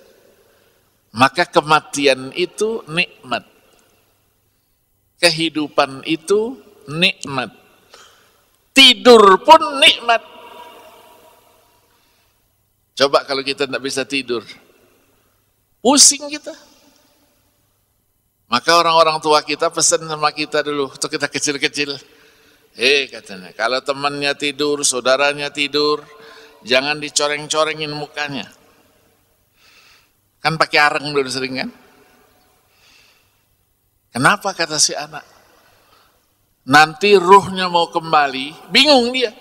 Maka kematian itu nikmat. Kehidupan itu nikmat. Tidur pun nikmat. Coba kalau kita tidak bisa tidur, pusing kita. Maka orang-orang tua kita pesan sama kita dulu, waktu kita kecil-kecil. Katanya, kalau temannya tidur, saudaranya tidur, jangan dicoreng-corengin mukanya. Kan pakai areng dulu sering kan? Kenapa kata si anak? Nanti ruhnya mau kembali, bingung dia.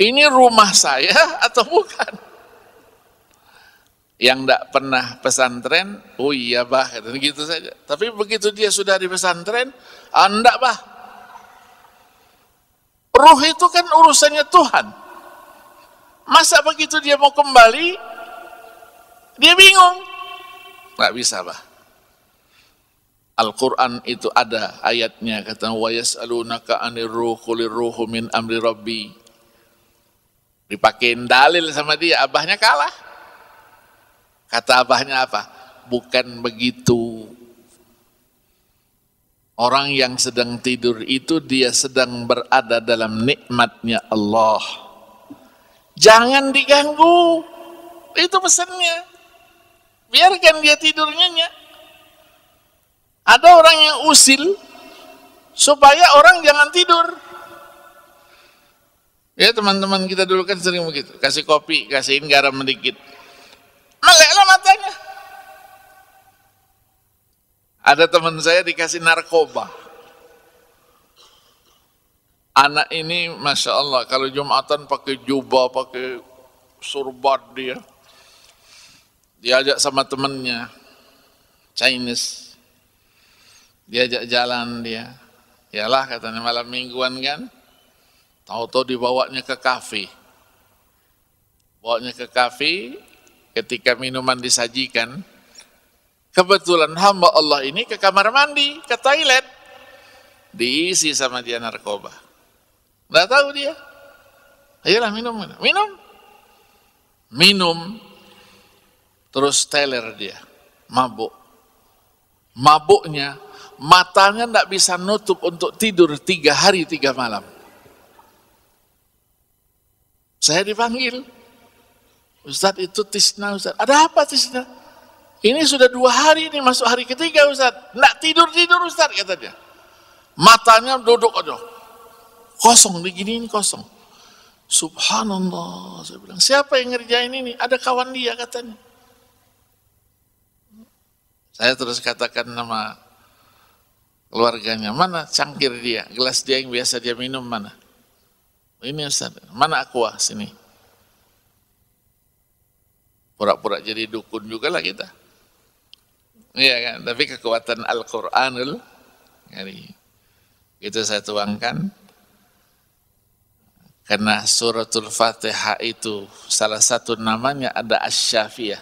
Ini rumah saya atau bukan? Yang tidak pernah pesantren, oh iya bah, gitu saja. Tapi begitu dia sudah di pesantren, enggak bah. Ruh itu kan urusannya Tuhan. Masa begitu dia mau kembali, dia bingung. Nggak bisa bah. Al-Quran itu ada ayatnya, kata wa yas'alunaka 'anir ruh qulir ruhu min amri rabbi. Dipakein dalil sama dia, abahnya kalah. Kata abahnya apa? Bukan begitu. Orang yang sedang tidur itu dia sedang berada dalam nikmatnya Allah. Jangan diganggu. Itu pesannya. Biarkan dia tidur nyenyak. Ada orang yang usil supaya orang jangan tidur. Ya teman-teman kita dulu kan sering begitu. Kasih kopi, kasihin garam sedikit. Meleklah matanya. Ada teman saya dikasih narkoba. Anak ini Masya Allah, kalau Jumatan pakai jubah, pakai surbat dia. Diajak sama temannya, Chinese. Diajak jalan dia. Yalah katanya malam mingguan kan. Tahu-tahu dibawanya ke kafe. Bawanya ke kafe. Ketika minuman disajikan, kebetulan hamba Allah ini ke kamar mandi, ke toilet, diisi sama dia narkoba. Nggak tahu dia. Ayolah minum. Minum, terus teler dia, mabuk. Mabuknya, matanya nggak bisa nutup untuk tidur 3 hari 3 malam. Saya dipanggil. Ustaz itu tisna Ustaz. Ada apa tisna? Ini sudah 2 hari ini masuk hari ketiga Ustaz. Nggak tidur Ustaz kata dia. Matanya duduk aja. Kosong diginiin kosong. Subhanallah. Saya bilang siapa yang ngerjain ini? Ada kawan dia katanya. Saya terus katakan nama keluarganya. Mana cangkir dia? Gelas dia yang biasa dia minum mana? Ini Ustaz. Mana aqua sini? Pura-pura jadi dukun juga lah kita. Iya kan? Tapi kekuatan Al-Quranul Karim. Itu saya tuangkan. Karena suratul Fatihah itu salah satu namanya ada Asy-Syafiyah.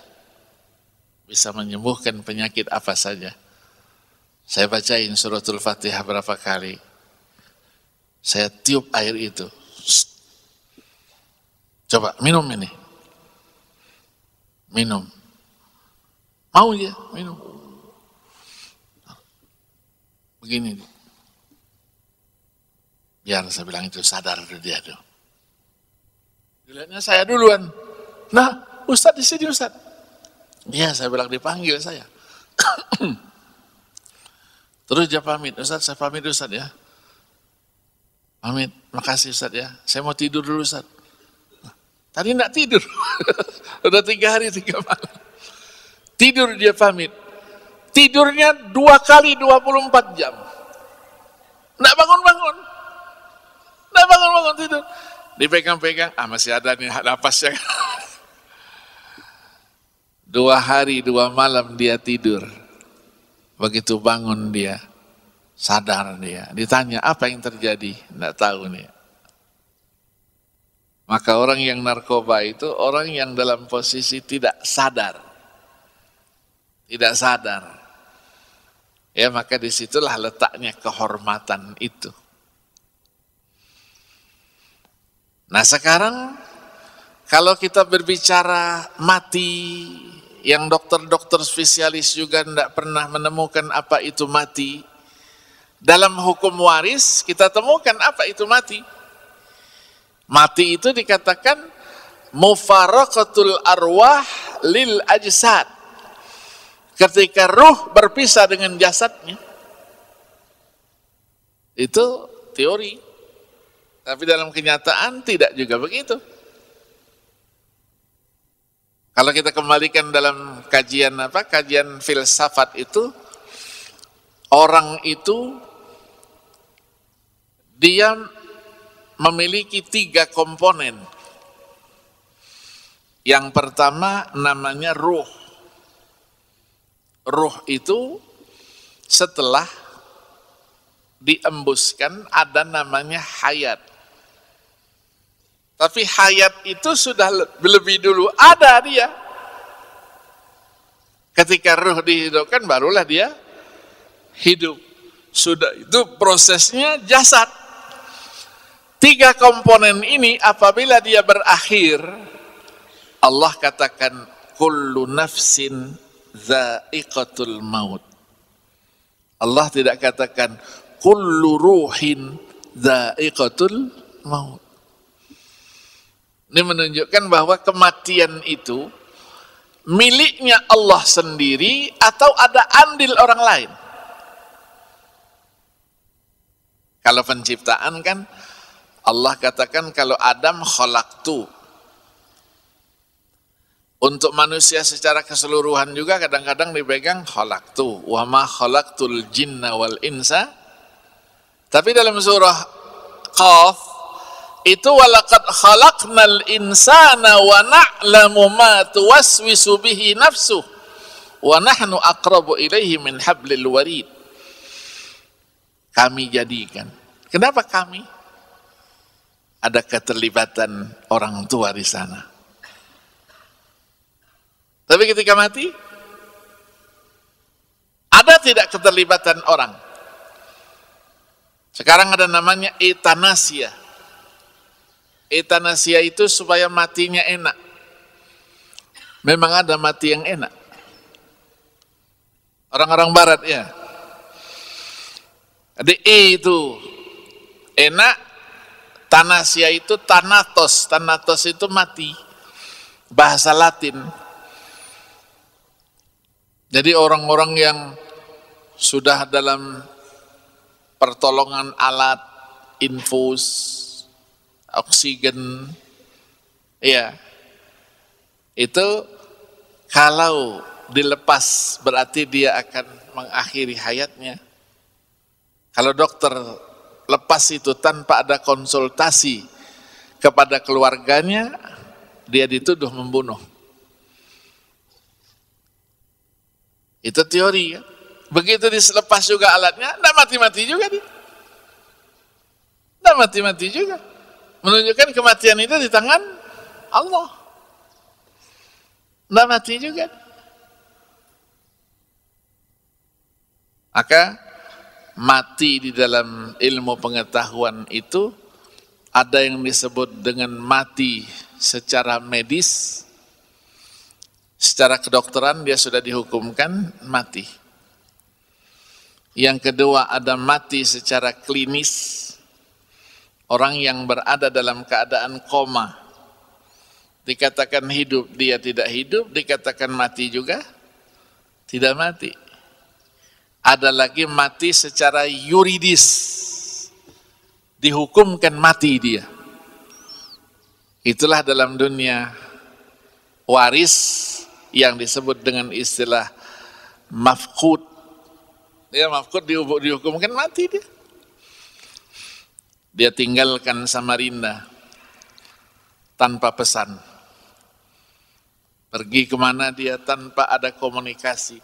Bisa menyembuhkan penyakit apa saja. Saya bacain suratul Fatihah berapa kali. Saya tiup air itu. Coba minum ini. Minum. Mau dia minum. Begini. Biar saya bilang itu sadar dia tuh. Dilihatnya saya duluan. Nah, Ustadz di sini Ustadz. Iya, saya bilang dipanggil saya. Terus dia pamit. Ustadz, saya pamit Ustadz ya. Pamit, makasih Ustadz ya. Saya mau tidur dulu Ustadz. Tadi enggak tidur. Udah 3 hari 3 malam. Tidur dia pamit. Tidurnya 2 kali 24 jam. Enggak bangun-bangun. Enggak bangun-bangun tidur. Dipegang-pegang, masih ada nih napasnya. 2 hari 2 malam dia tidur. Begitu bangun dia, sadar dia. Ditanya, apa yang terjadi? Tidak tahu nih. Maka orang yang narkoba itu orang yang dalam posisi tidak sadar. Tidak sadar. Ya, maka disitulah letaknya kehormatan itu. Nah sekarang kalau kita berbicara mati, yang dokter-dokter spesialis juga tidak pernah menemukan apa itu mati. Dalam hukum waris kita temukan apa itu mati. Mati itu dikatakan mufaraqatul arwah lil ajsad. Ketika ruh berpisah dengan jasadnya. Itu teori. Tapi dalam kenyataan tidak juga begitu. Kalau kita kembalikan dalam kajian filsafat itu, orang itu dia memiliki 3 komponen. Yang pertama namanya ruh. Ruh itu setelah diembuskan ada namanya hayat. Tapi hayat itu sudah lebih dulu ada dia. Ketika ruh dihidupkan barulah dia hidup. Sudah itu prosesnya jasad. 3 komponen ini apabila dia berakhir, Allah katakan kullu nafsin dha'iqatul maut. Allah tidak katakan kullu ruhin dha'iqatul maut. Ini menunjukkan bahwa kematian itu miliknya Allah sendiri atau ada andil orang lain. Kalau penciptaan kan Allah katakan kalau Adam khalaqtu. Untuk manusia secara keseluruhan juga kadang-kadang dipegang khalaqtu. Wa ma khalaqtul jinna wal insa. Tapi dalam surah Qaf itu walaqad khalaqnal insana wa na'lamu ma tuwaswisu bihi nafsuh wa nahnu aqrabu ilaihi min hablil warid. Kami jadikan. Kenapa kami? Ada keterlibatan orang tua di sana. Tapi ketika mati, ada tidak keterlibatan orang? Sekarang ada namanya euthanasia. Euthanasia itu supaya matinya enak. Memang ada mati yang enak. Orang-orang barat ya. Jadi itu enak. Thanasia itu thanatos. Thanatos itu mati. Bahasa Latin. Jadi orang-orang yang sudah dalam pertolongan alat, infus, oksigen, ya, itu kalau dilepas berarti dia akan mengakhiri hayatnya. Kalau dokter lepas itu tanpa ada konsultasi kepada keluarganya, dia dituduh membunuh. Itu teori ya. Begitu dilepas juga alatnya, tidak mati-mati juga dia. Tidak mati-mati juga. Menunjukkan kematian itu di tangan Allah. Tidak mati juga. Maka mati di dalam ilmu pengetahuan itu ada yang disebut dengan mati secara medis. Secara kedokteran dia sudah dihukumkan mati. Yang kedua ada mati secara klinis. Orang yang berada dalam keadaan koma. Dikatakan hidup, dia tidak hidup. Dikatakan mati juga, tidak mati. Ada lagi mati secara yuridis. Dihukumkan mati dia. Itulah dalam dunia waris yang disebut dengan istilah mafqud. Ya, mafqud dihukumkan mati dia. Dia tinggalkan Samarinda tanpa pesan. Pergi kemana dia tanpa ada komunikasi.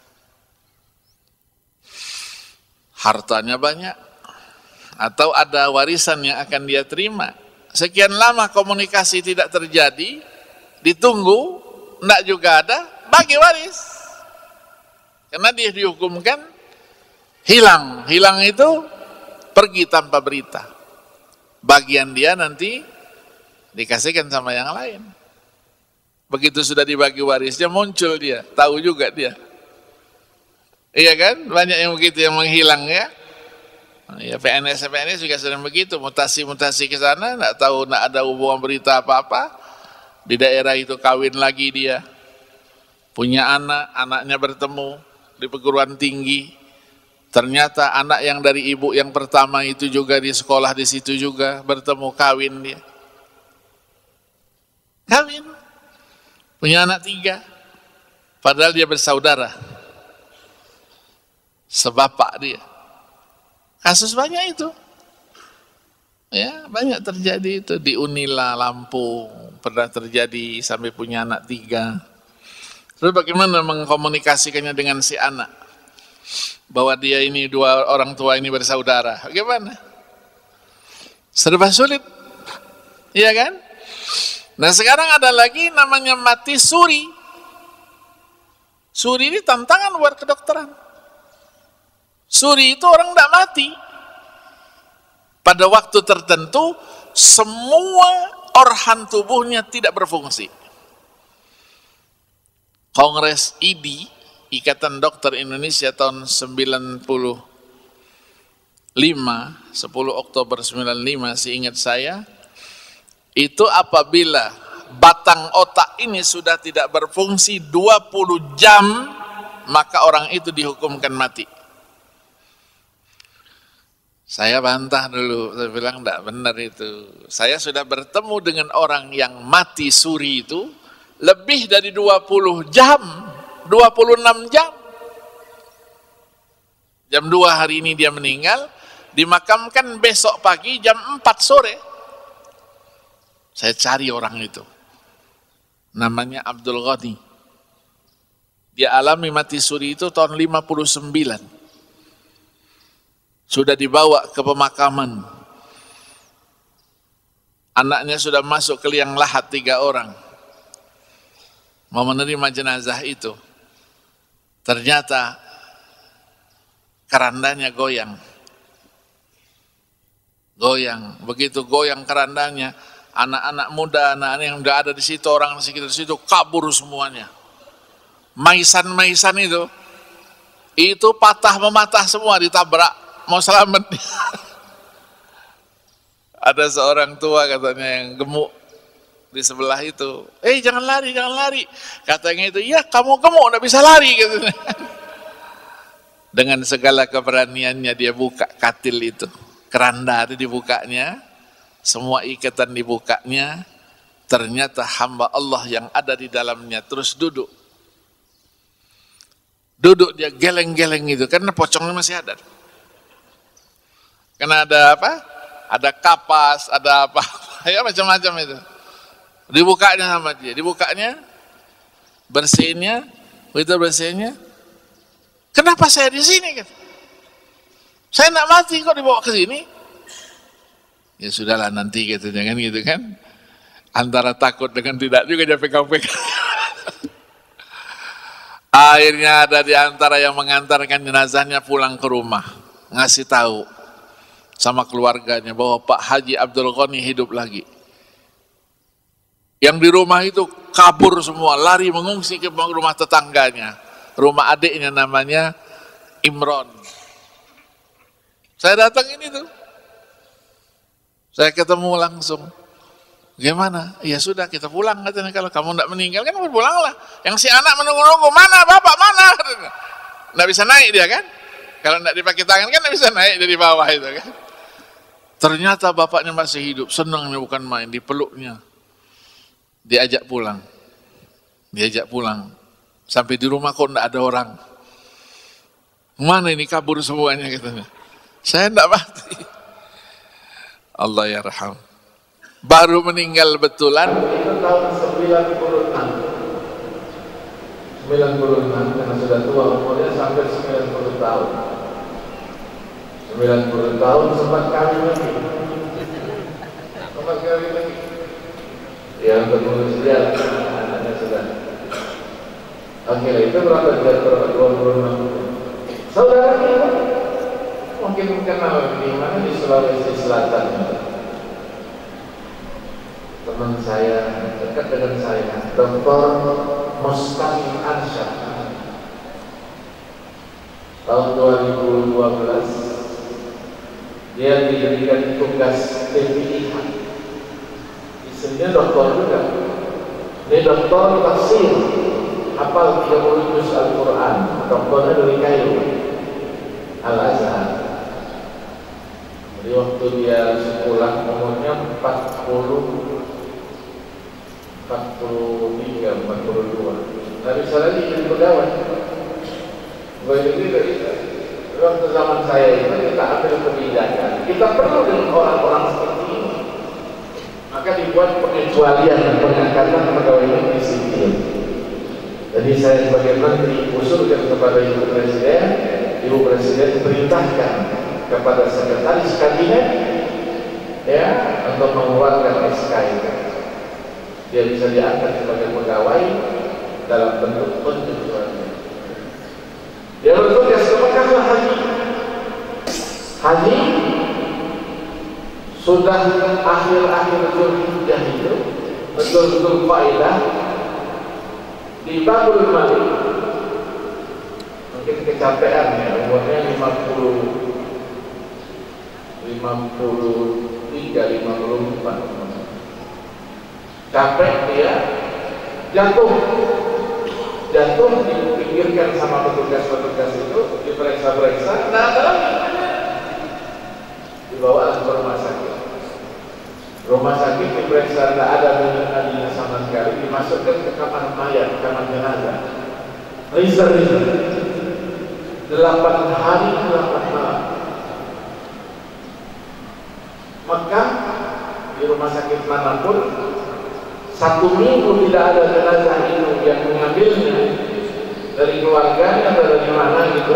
hartanya banyak, atau ada warisan yang akan dia terima. Sekian lama komunikasi tidak terjadi, ditunggu, enggak juga ada, bagi waris. Karena dia dihukumkan hilang. Hilang itu pergi tanpa berita. Bagian dia nanti dikasihkan sama yang lain. Begitu sudah dibagi warisnya, muncul dia, tahu juga dia. Iya kan? Banyak yang begitu yang menghilang ya. Ya PNS juga sering begitu, mutasi-mutasi ke sana, enggak tahu, enggak ada hubungan berita apa-apa. Di daerah itu kawin lagi dia. Punya anak, anaknya bertemu di perguruan tinggi. Ternyata anak yang dari ibu yang pertama itu juga di sekolah di situ juga, bertemu, kawin dia. Kawin. Punya anak 3. Padahal dia bersaudara. Sebapak dia. Kasus banyak itu. Ya, banyak terjadi itu di Unila Lampung, pernah terjadi sampai punya anak 3. Terus bagaimana mengkomunikasikannya dengan si anak? Bahwa dia ini dua orang tua ini bersaudara. Bagaimana? Serba sulit. Iya kan? Nah sekarang ada lagi namanya mati suri. Suri ini tantangan buat kedokteran. Suri itu orang tidak mati. Pada waktu tertentu semua organ tubuhnya tidak berfungsi. Kongres IDI, Ikatan Dokter Indonesia tahun 95, 10 Oktober 95 seingat saya, itu apabila batang otak ini sudah tidak berfungsi 20 jam, maka orang itu dihukumkan mati. Saya bantah dulu, saya bilang enggak benar itu. Saya sudah bertemu dengan orang yang mati suri itu lebih dari 20 jam, 26 jam. Jam 2 hari ini dia meninggal, dimakamkan besok pagi jam 4 sore. Saya cari orang itu. Namanya Abdul Ghani. Dia alami mati suri itu tahun 59. Sudah dibawa ke pemakaman. Anaknya sudah masuk ke liang lahat 3 orang. Mau menerima jenazah itu. Ternyata kerandanya goyang. Goyang. Begitu goyang kerandanya, anak-anak muda, anak-anak yang udah ada di situ, orang di sekitar situ kabur semuanya. Maisan-maisan itu patah mematah semua, ditabrak, mau selamat. Ada seorang tua katanya yang gemuk di sebelah itu, jangan lari, jangan lari. Katanya itu, ya kamu gemuk, nggak bisa lari. Katanya. Dengan segala keberaniannya dia buka katil itu, keranda itu dibukanya. Semua ikatan dibukanya, ternyata hamba Allah yang ada di dalamnya terus duduk. Duduk dia geleng-geleng itu, karena pocongnya masih ada. Karena ada apa? Ada kapas, ada apa? Ya macam-macam itu. Dibukanya sama dia, dibukanya, bersihinnya, begitu bersihinnya. Kenapa saya di sini? Kan? Saya nak mati kok dibawa ke sini. Ya sudahlah nanti gitu, jangan gitu kan. Antara takut dengan tidak juga dia pegang-pegang. Akhirnya ada di antara yang mengantarkan jenazahnya pulang ke rumah, ngasih tahu sama keluarganya bahwa Pak Haji Abdul Ghani hidup lagi. Yang di rumah itu kabur semua, lari mengungsi ke rumah tetangganya, rumah adiknya namanya Imron. Saya datang ini tuh. Saya ketemu langsung. Gimana? Ya sudah kita pulang katanya, kalau kamu tidak meninggal kan pulanglah. Yang si anak menunggu-nunggu, mana bapak, mana? Tidak bisa naik dia kan? Kalau tidak dipakai tangan kan tidak bisa naik dari bawah itu kan? Ternyata bapaknya masih hidup, senangnya bukan main, dipeluknya. Diajak pulang. Diajak pulang. Sampai di rumah kok tidak ada orang. Mana ini kabur semuanya katanya. Saya tidak mati. Allah yarham. Baru meninggal betulan itu tahun 96. 96 karena sudah tua umurnya sampai 90 tahun. 90 tahun sempat kawin lagi. Sempat kawin lagi. Yang berumur sedia anaknya sudah. Oke, itu berapa dia? Berapa? 26. Saudara kita mungkin kenal di mana, di Sulawesi Selatan. Teman saya dekat dengan saya, Dr. Mustaqim Arsyad. Tahun 2012 dia diberikan tugas TPIH. Istrinya doktor juga. Dia doktor tafsir, hafal 30 juz Al-Quran. Doktornya dari Kairo, Al-Azhar. Jadi waktu dia sekolah umurnya 43, 42. Nggak bisa lagi jadi pegawai. Begitu dari waktu zaman saya itu kita ambil kebijakan. Kita perlu dengan orang-orang seperti ini. Maka dibuat pengecualian dan pengangkatan pegawai negeri sipil. Jadi saya sebagai menteri usulkan kepada Ibu Presiden, Ibu Presiden perintahkan kepada sekretaris kabinet ya untuk mengeluarkan SK itu. Dia bisa diangkat sebagai pegawai dalam bentuk pengecualian. Dia bertugas ke Mekah haji. Haji sudah akhir-akhir Zulhijjah itu betul-betul faedah di Babul Malik. Mungkin kecapean ya, umurnya 53, 54. Capek dia, jatuh dipinggirkan sama petugas-petugas itu, diperiksa-periksa, nah ada lagi, dibawa ke rumah sakit. Rumah sakit diperiksa, tidak ada nadinya sama sekali, dimasukkan ke kamar mayat, kamar jenazah. Riza 8 hari 8 malam. Maka di rumah sakit manapun 1 minggu tidak ada jenazah itu yang mengambilnya dari keluarganya atau dari mana gitu,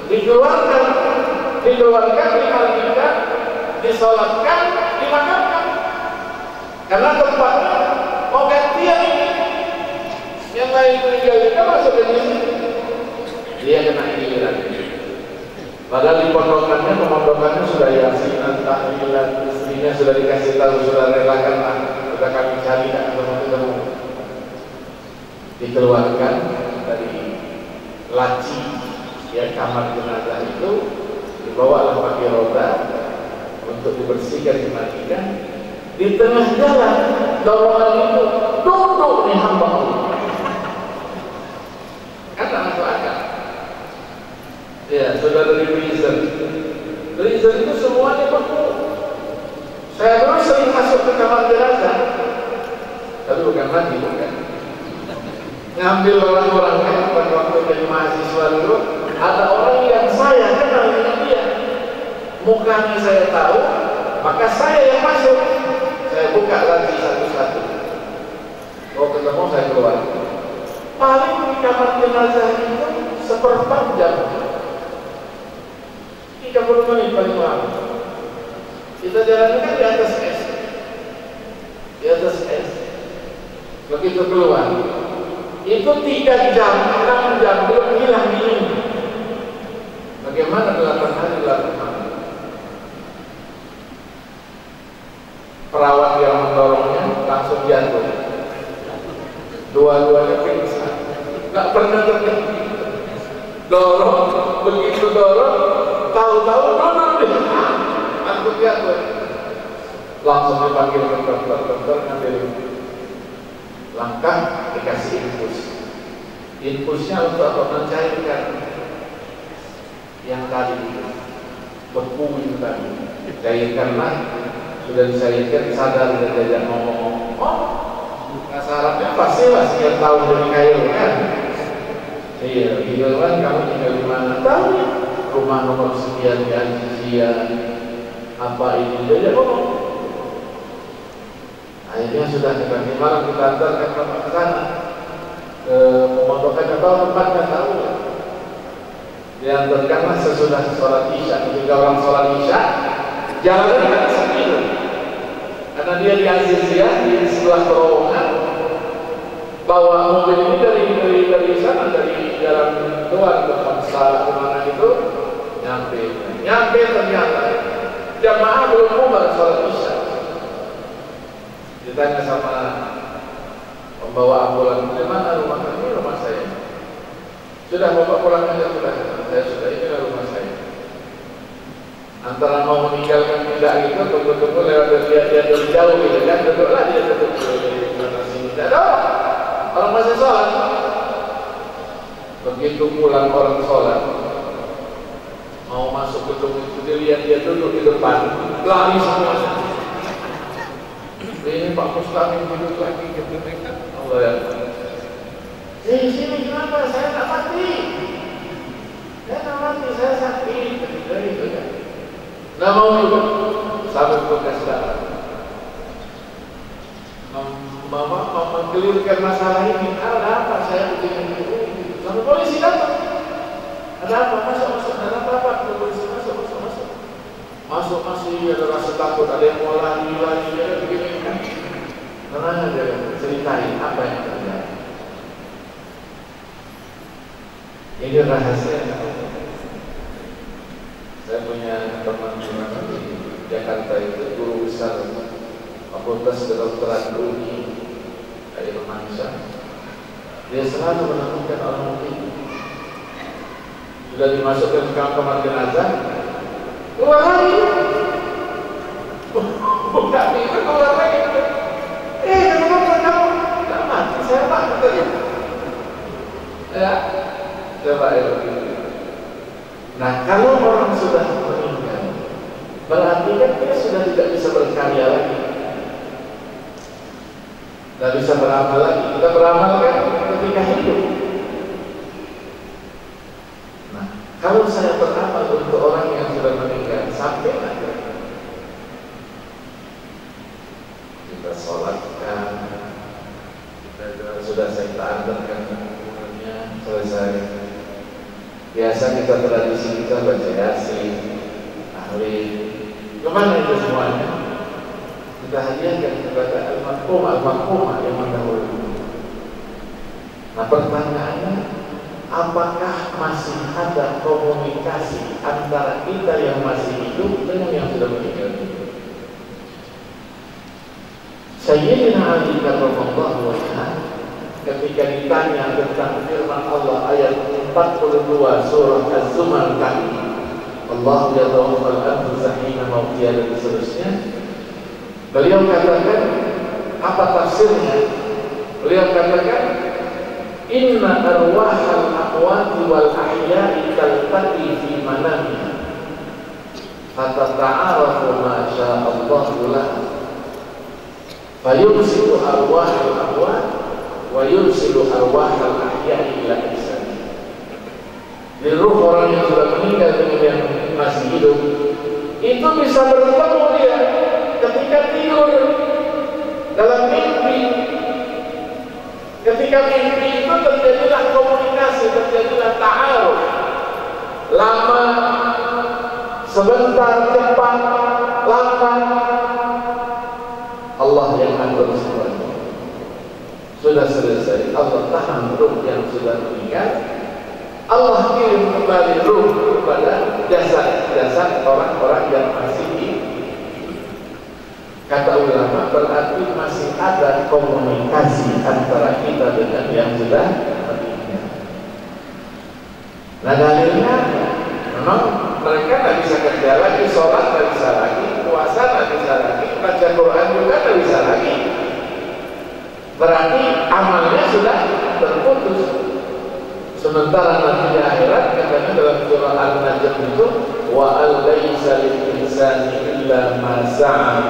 dikeluarkan, dimandikan, disolatkan, dimakamkan. Karena tempatnya mau gantian ini, yang lain meninggal juga masuk ke sini, dia kena giliran. Padahal di pemondokannya sudah yasinan, tahlilan, istrinya sudah dikasih tahu, sudah relakan lah. Sudah kami cari dan ketemu. Dikeluarkan dari laci ya kamar jenazah itu, dibawa pakai roda untuk dibersihkan, dimandikan. Di tengah jalan dorongan itu duduk nih hamba Allah. Kata masuk akal. Ya sudah dari prison itu semuanya beku. Saya dulu sering masuk ke kamar jenazah, tapi bukan mandi, bukan. Ngambil orang-orangnya pada waktu jadi mahasiswa dulu, ada orang yang saya kenal dengan dia, mukanya saya tahu, maka saya yang masuk. Saya buka laci satu-satu. Kalau ketemu saya keluar. Paling di kamar jenazah itu 1/4 jam, 30 menit paling lama. Kita jalankan di atas es. Begitu keluar, itu 3 jam, 6 jam belum hilang dingin. Bagaimana 8 hari 8 malam? Perawat yang mendorongnya langsung jatuh. Dua-duanya pingsan. Gak pernah terjadi. Dorong, begitu dorong, tahu-tahu duduk. Aku jatuh. Langsung dipanggil ke dokter ngambil langkah, dikasih infus. Infusnya untuk apa? Mencairkan yang tadi beku itu tadi. Cairkanlah, sudah dicairkan, sadar dan diajak ngomong. Oh, syaratnya pasti yang tahu dari Kairo kan? Iya, gitu kan, kamu tinggal di mana? Tahu ya, rumah nomor sekian, apa ini, diajak ngomong. Akhirnya sudah nanti malam kita antarkan bapak ke sana, ke pemondokan, tahu tempatnya, tahu ya. Diantarkanlah sesudah sholat isya. Ketika orang sholat isya, jalannya kan sendiri, karena dia di Aziziyah, di sebelah terowongan. Bawa mobil ini dari sana, dari jalan luar ke Kamsa kemana itu, nyampe ternyata jamaah belum bubar sholat isya. Ditanya sama pembawa ambulan, di mana rumah kami? Rumah saya. Sudah bapak pulang aja, sudah. Saya sudah, inilah rumah saya. Antara mau meninggalkan tidak gitu, tunggu-tunggu lewat dia dari jauh gitu kan, duduklah dia duduk di mana sini. Tidak ada orang masih sholat. Begitu pulang orang sholat, mau masuk gedung itu, dilihat dia duduk di depan, lari semuanya. Ini Pak Mustaqim duduk lagi gitu kan. Allah ya. Sini kenapa? Saya tak mati. Saya sakit. Dari itu kan. Nggak mau juga. Sampai bekas darah. Menggelirkan masalah ini. Ada apa? Saya begini. Sampai polisi datang. Ada apa? Masuk. Ada apa? Polisi masuk. Masuk ada rasa takut. Ada yang mau lari. Ada begini kan. Karena dia ceritain apa yang terjadi. Ini rahasia. Saya punya teman di Jakarta itu guru besar Fakultas Kedokteran UI dari Romansa. Dia selalu menemukan orang mati. Sudah dimasukkan ke kamar jenazah, keluar lagi. Bukan itu keluar lagi. Kenapa kamu? Tidak mati, saya mati. Ya. Coba ya. Nah, kalau orang sudah meninggal, berarti kan dia sudah tidak bisa berkarya lagi, tidak bisa beramal lagi. Kita beramal kan ketika hidup. Nah, kalau saya beramal untuk orang yang sudah meninggal, sampai nanti kita sholatkan, kita sudah saya antarkan umurnya selesai. Biasa kita tradisi kita baca Yasin, tahlil. Kemana itu semuanya? Kita hadiahkan kepada al-marhumah yang mendahului. Nah, pertanyaannya, apakah masih ada komunikasi antara kita yang masih hidup dengan yang sudah meninggal? Sayyidina Ali radhiyallahu anhu ketika ditanya tentang firman Allah ayat 42 surah Az-Zumar tadi, Allah yatawaffal anfusa hina mautiha dan seterusnya, beliau katakan, apa tafsirnya? Beliau katakan, inna arwahal amwati wal ahya'i taltaqi fi manamiha fatata'arafu ma sya'allahu laha fayursilu arwahal amwat wa yursilu arwahal ahya'i ila ihsani. Di ruh orang yang sudah meninggal dengan yang masih hidup itu bisa bertemu dia ketika tidur dalam mimpi. Ketika mimpi itu terjadilah komunikasi, terjadilah ta'aruf. Lama, sebentar, cepat, lambat, Allah yang atur semuanya. Sudah selesai, Allah tahan ruh yang sudah meninggal, Allah kirim kembali ruh kepada jasad orang-orang yang masih hidup. Kata ulama, berarti masih ada komunikasi antara kita dengan yang sudah meninggal. Nah, dalilnya memang mereka tidak bisa kerja lagi, sholat tidak bisa lagi, puasa tidak bisa lagi, baca Quran juga tidak bisa lagi. Berarti amalnya sudah terputus. Sementara nanti di akhirat katanya dalam surah Al-Najm itu wa al-laisa lil-insani illa ma sa'a,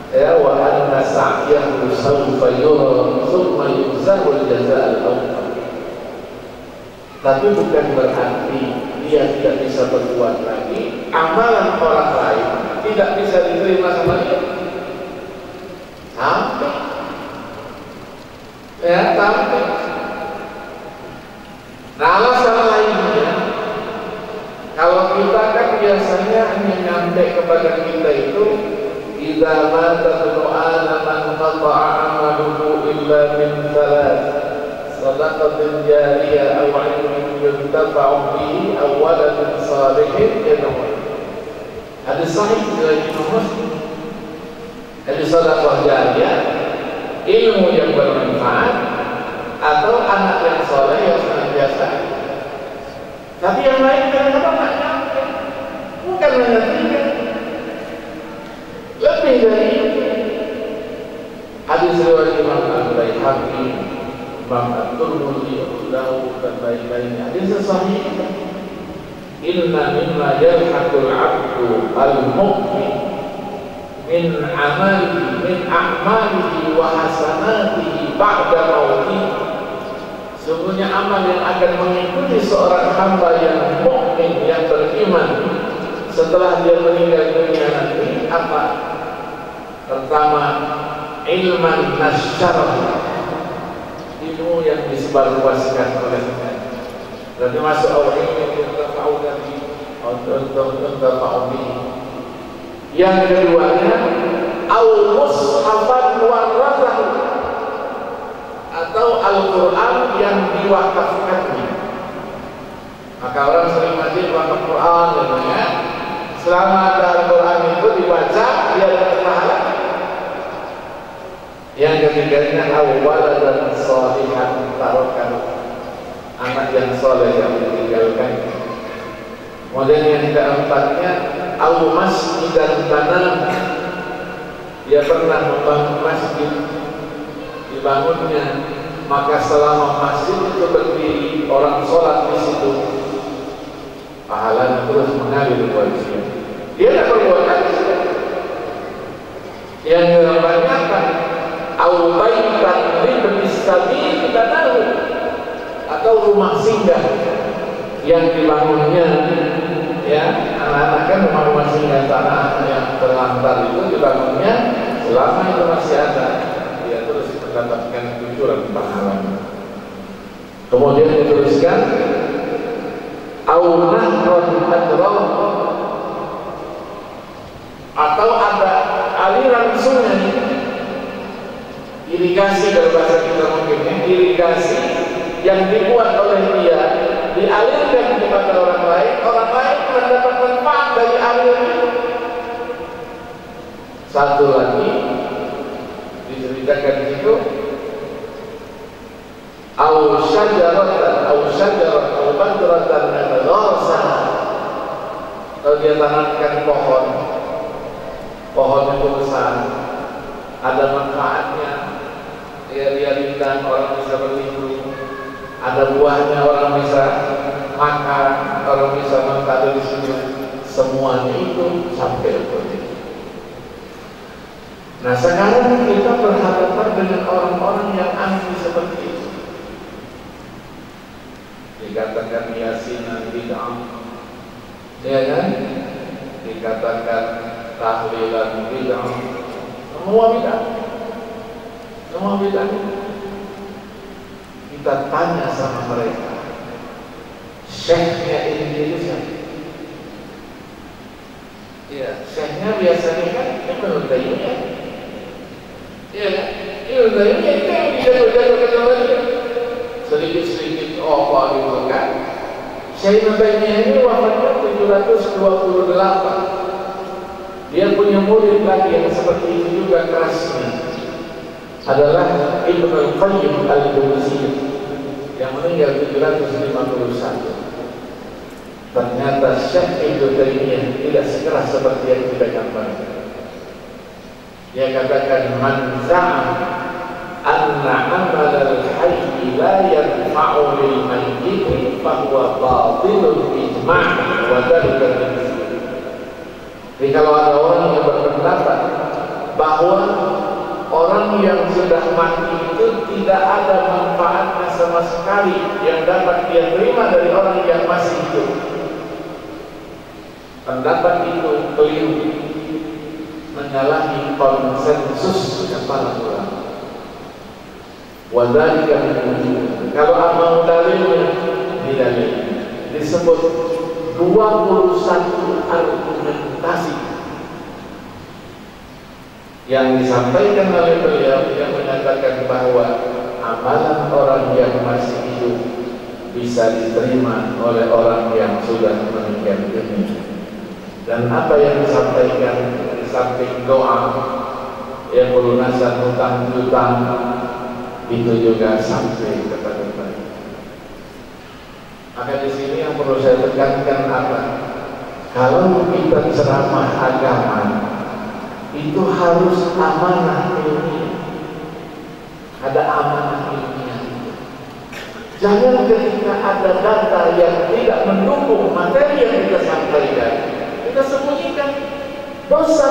ya, wa anna sa'yahu sawfa yura thumma yujzahu al-jazaa al-awfaq. Tapi bukan berarti dia tidak bisa berbuat lagi, amalan orang lain tidak bisa diterima sama dia. Sampai ya, sampai. Nah, alasan lainnya illa min thalath sadaqatin jariyah aw 'ilmin yuntafa'u bihi aw waladin salihin yad'u. Hadis sahih dari Imam Muslim. Hadis sedekah jariyah, ilmu yang bermanfaat, atau anak yang soleh yang senantiasa. Tapi yang lain kadang-kadang nggak nyampe, bukan hanya 3, lebih dari itu. Hadis riwayat Imam Al-Baihaqi, Imam At-Tirmidzi, Abu Dawud dan lain-lainnya. Hadis sahih. Inna mimma yalhaqul 'abdu al-mu'min min a'malihi wa hasanatihi ba'da mautihi. Sungguhnya amal yang akan mengikuti seorang hamba yang mukmin, yang beriman setelah dia meninggal dunia nanti apa? Pertama, ilman nasyarah, ilmu yang disebarluaskan olehnya. Berarti masuk awal ilmu yang terfa'u dari untuk bihi. Yang keduanya, au mushafan warasahu, atau Al-Quran yang diwakafkannya. Maka orang sering ngaji wakaf Quran, namanya selama ada Al-Quran itu dibaca, dia dapat pahala. Yang ketiganya, awal dan sholihan tarokan, anak yang soleh yang ditinggalkan. Kemudian yang keempatnya, au masjid dan tanah, dia pernah membangun masjid, dibangunnya, maka selama masjid itu berdiri, orang sholat di situ, pahalanya terus mengalir buat dia. Dia tidak berbuat lagi. Yang keempatnya apa? Au baitan libni sabil banahu, atau rumah singgah yang dibangunnya, ya, anak-anak kan rumah singgah tanah yang terlantar itu dibangunnya, selama itu masih ada, dia terus mendapatkan kucuran pahala. Kemudian diteruskan, au nahron adram, atau ada aliran sungai, irigasi dari bahasa kita mungkin ya, irigasi yang dibuat oleh dia, dialirkan kepada orang lain mendapat manfaat dari aliran itu. Satu lagi diceritakan di situ, au syajaratan au badratan gharsa, atau dia tanamkan pohon itu besar, ada manfaatnya, dia rindang, orang bisa berlindung, ada buahnya, orang bisa makan, orang bisa makan di sini, semuanya itu sampai ke situ. Nah sekarang kita berhadapan dengan orang-orang yang aneh seperti itu. Dikatakan yasinan bid'ah, ya kan? Dikatakan tahlilan bid'ah, semua bid'ah. Kita tanya sama mereka, syekhnya ini siapa? Ya, syekhnya biasanya kan Ibnu Taimiyah. Ya kan? Ibnu Taimiyah itu yang dijatuh-jatuhkan oleh sedikit-sedikit apa gitu kan. Syekh Ibnu Taimiyah ini wafatnya 728. Dia punya murid lagi yang seperti itu juga kerasnya, adalah Ibnu Al-Qayyim Al-Jauziyah yang meninggal 751. Ternyata Syekh Ibnu Taimiyah tidak sekeras seperti yang kita gambarkan. Dia katakan, man za'ama anna amal al-hayy la yanfa'u lil mayyit fa huwa batilun ijma' wa dzalika min. Jadi kalau ada orang yang berpendapat bahwa orang yang sudah mati itu tidak ada manfaatnya sama sekali yang dapat dia terima dari orang yang masih hidup, pendapat itu keliru, menyalahi konsensus para ulama. Wadhalika min. Kalau mau dalilnya, didalil disebut 21 argumentasi yang disampaikan oleh beliau yang menyatakan bahwa amalan orang yang masih hidup bisa diterima oleh orang yang sudah meninggal dunia. Dan apa yang disampaikan di samping doa yang pelunasan hutang-hutang itu juga sampai kepada mereka. Maka di sini yang perlu saya tekankan apa? Kalau kita ceramah agama itu harus amanah ilmiah. Ada amanah ilmiah. Jangan ketika ada data yang tidak mendukung materi yang kita sampaikan, kita sembunyikan. Dosa.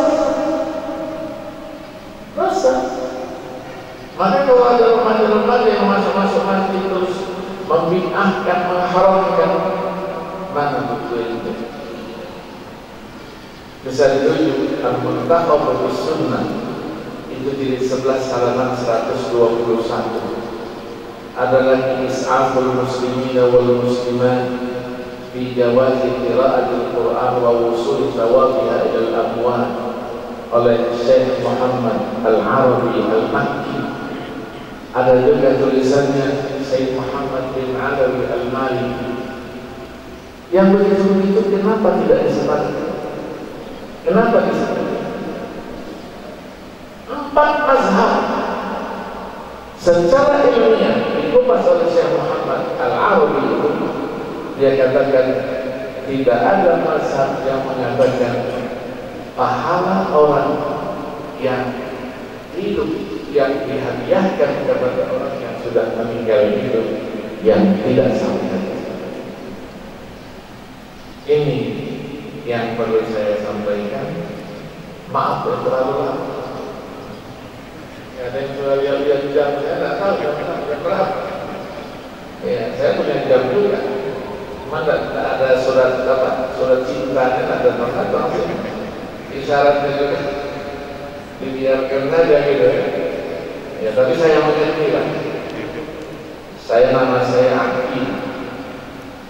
Maka kalau ada remaja-remaja yang masuk-masuk masjid terus membid'ahkan, mengharamkan, mana betul itu? Bisa dirujuk Al-Muntaqab Sunnah itu di 11 halaman 121. Ada lagi Is'aful Muslimin wal Muslimat fi jawazi qira'atil Qur'an wa wusul thawabiha ila al-amwat oleh Syekh Muhammad Al-Arabi Al-Makki. Ada juga tulisannya Syekh Muhammad bin Alawi Al-Maliki. Yang begitu-begitu kenapa tidak disebutkan? Kenapa disebutkan? 4 mazhab secara ilmiah dikupas oleh Syekh Muhammad Al-Arabi itu, dia katakan tidak ada mazhab yang mengatakan pahala orang yang hidup yang dihadiahkan kepada orang yang sudah meninggal hidup yang tidak sampai. Ini yang perlu saya sampaikan. Maaf ya terlalu lama. Ada yang sudah lihat jam, saya tidak tahu jam berapa. Ya, saya punya jam juga. Cuma tidak ada surat apa, surat cintanya ada tanda isyaratnya juga. Dibiarkan saja gitu ya. Ya tapi saya mengerti lah. Nama saya Aki.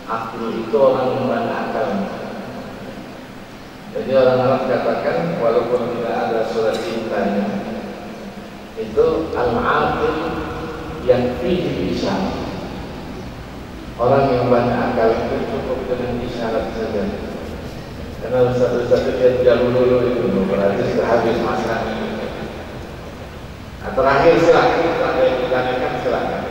Aki itu orang yang banyak akal. Jadi orang Arab katakan walaupun tidak ada surat cintanya, itu al-aqil yang fihi isyarat. Orang yang banyak akal itu cukup dengan isyarat saja. Karena satu-satu dia jauh dulu itu berarti sudah habis masa ini. Nah, terakhir silakan, ada yang ditanyakan silakan.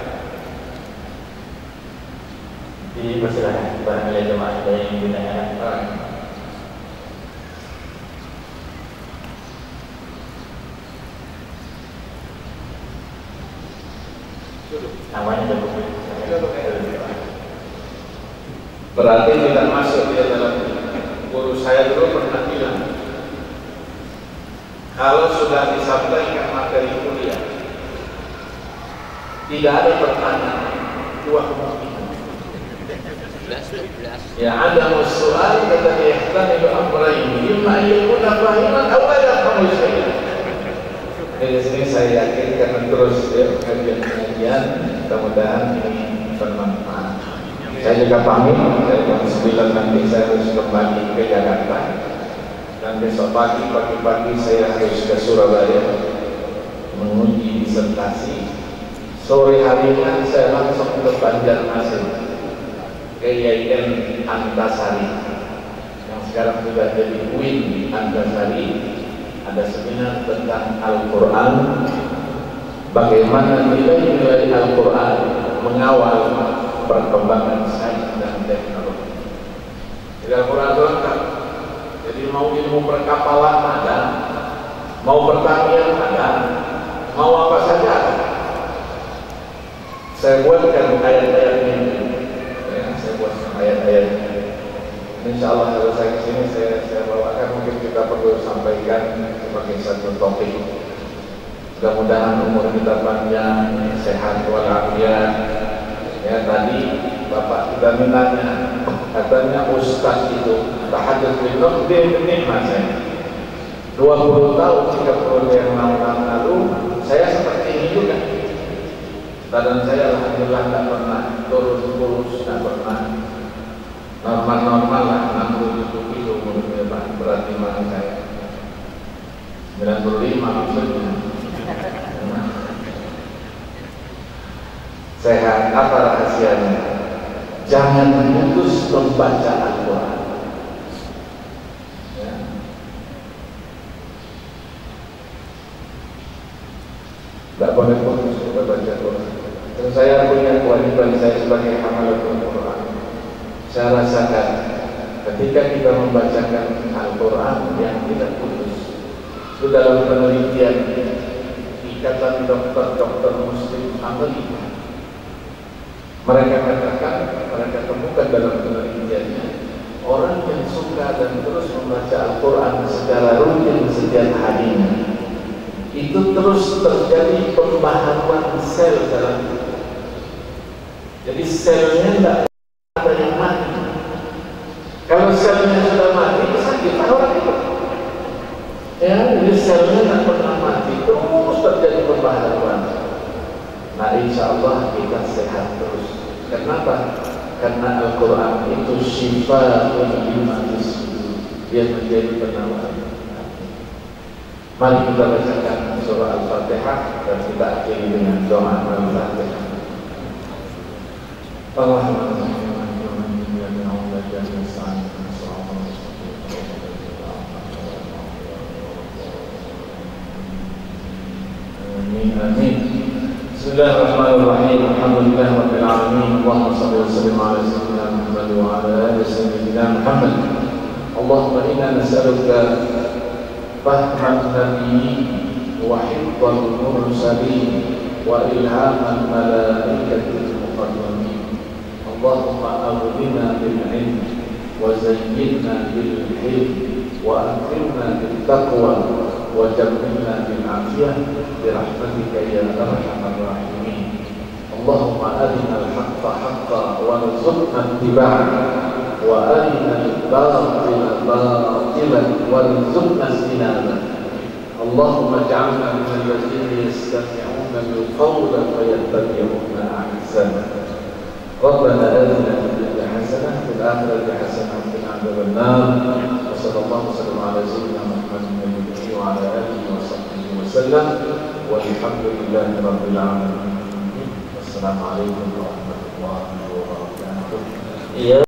Dipersilakan barangkali jemaah ada yang ditanyakan. Namanya dan buku. Berarti tidak masuk dia dalam guru saya dulu pernah bilang, kalau sudah disampaikan materi kuliah tidak ada pertanyaan, dua kemungkinan. Ya ada soal kata ihsan itu amrayn, imma yakuna fahiman aw la yafhamu syai'an. Dari sini saya yakin karena terus ya kajian-kajian, mudah-mudahan ini bermanfaat. Saya juga pamit, saya jam 9 nanti saya harus kembali ke Jakarta. Dan besok pagi-pagi saya harus ke Surabaya menguji disertasi. Sore harinya saya langsung ke Banjarmasin, ke Yayan Antasari yang sekarang sudah jadi UIN di Antasari. Ada seminar tentang Al-Quran, bagaimana nilai-nilai Al-Quran mengawal perkembangan sains dan teknologi. Jadi Al-Quran itu lengkap. Jadi mau ilmu perkapalan ada, mau pertanian ada, mau apa saja ada. Saya buatkan ayat-ayatnya, ya, saya buatkan ayat-ayatnya. Insya Allah kalau saya kesini saya bawakan, mungkin kita perlu sampaikan sebagai satu topik. Mudah-mudahan umur kita panjang, sehat walafiat. Ya tadi Bapak kita minatnya, katanya Ustaz itu tahajud minum dia nikmat saya. 20 tahun 30 yang lalu saya seperti ini juga. Badan saya alhamdulillah tidak pernah turun kurus, tidak pernah. Normal-normal lah, 67 kilo menurut Pak, berat timbangan saya 95 gimana maksudnya? Sehat, apa rahasianya? Jangan putus membaca Al-Quran. Ya. Tidak boleh putus membaca Al-Quran. Dan saya punya kewajiban saya sebagai hafalatul Quran. Saya rasakan ketika kita membacakan Al-Quran yang tidak putus. Itu dalam penelitian Ikatan Dokter-Dokter Muslim Amerika. Mereka katakan, mereka temukan dalam penelitiannya, orang yang suka dan terus membaca Al-Quran secara rutin setiap harinya, itu terus terjadi pembaharuan sel dalam tubuh. Jadi selnya tidak ada yang mati. Kalau selnya sudah mati, sakit orang itu. Ya, jadi selnya tidak pernah mati, terus terjadi pembaharuan. Nah, insya Allah kita sehat terus. Kenapa? Karena Al-Quran itu syifa'un lima fis-sudur. Dia menjadi penawar. Mari kita bacakan surah Al-Fatihah dan kita akhiri dengan doa Al-Fatihah. Amin. Bismillahirrahmanirrahim. Alhamdulillah rabbil alamin. Allahumma shalli wa sallim ala sayyidina Muhammad wa ala ali sayyidina Muhammad. Allahumma inna nas'aluka fahman nabiyyin wa hifdzal mursalin wa ilhaman malaikatil muqarrabin. Allahumma aghnina bil ilm wa zayyinna bil hilm wa akrimna bil taqwa wa jammilna bil afiyah bi rahmatika ya arhamar rahimin. Allahumma arina al-haqqa haqqan warzuqna ittiba'ahu wa arina al-batila batilan warzuqna ijtinabah. Allahumma ij'alna min alladhina yastami'una al-qawla fayattabi'una ahsanah. Rabbana atina fid dunya hasanah wa fil akhirati hasanah wa qina adzaban nar. Wa sallallahu ala sayyidina Muhammadin wa ala alihi wa sahbihi wa sallam. Walhamdulillahi rabbil alamin. Assalamualaikum warahmatullahi wabarakatuh.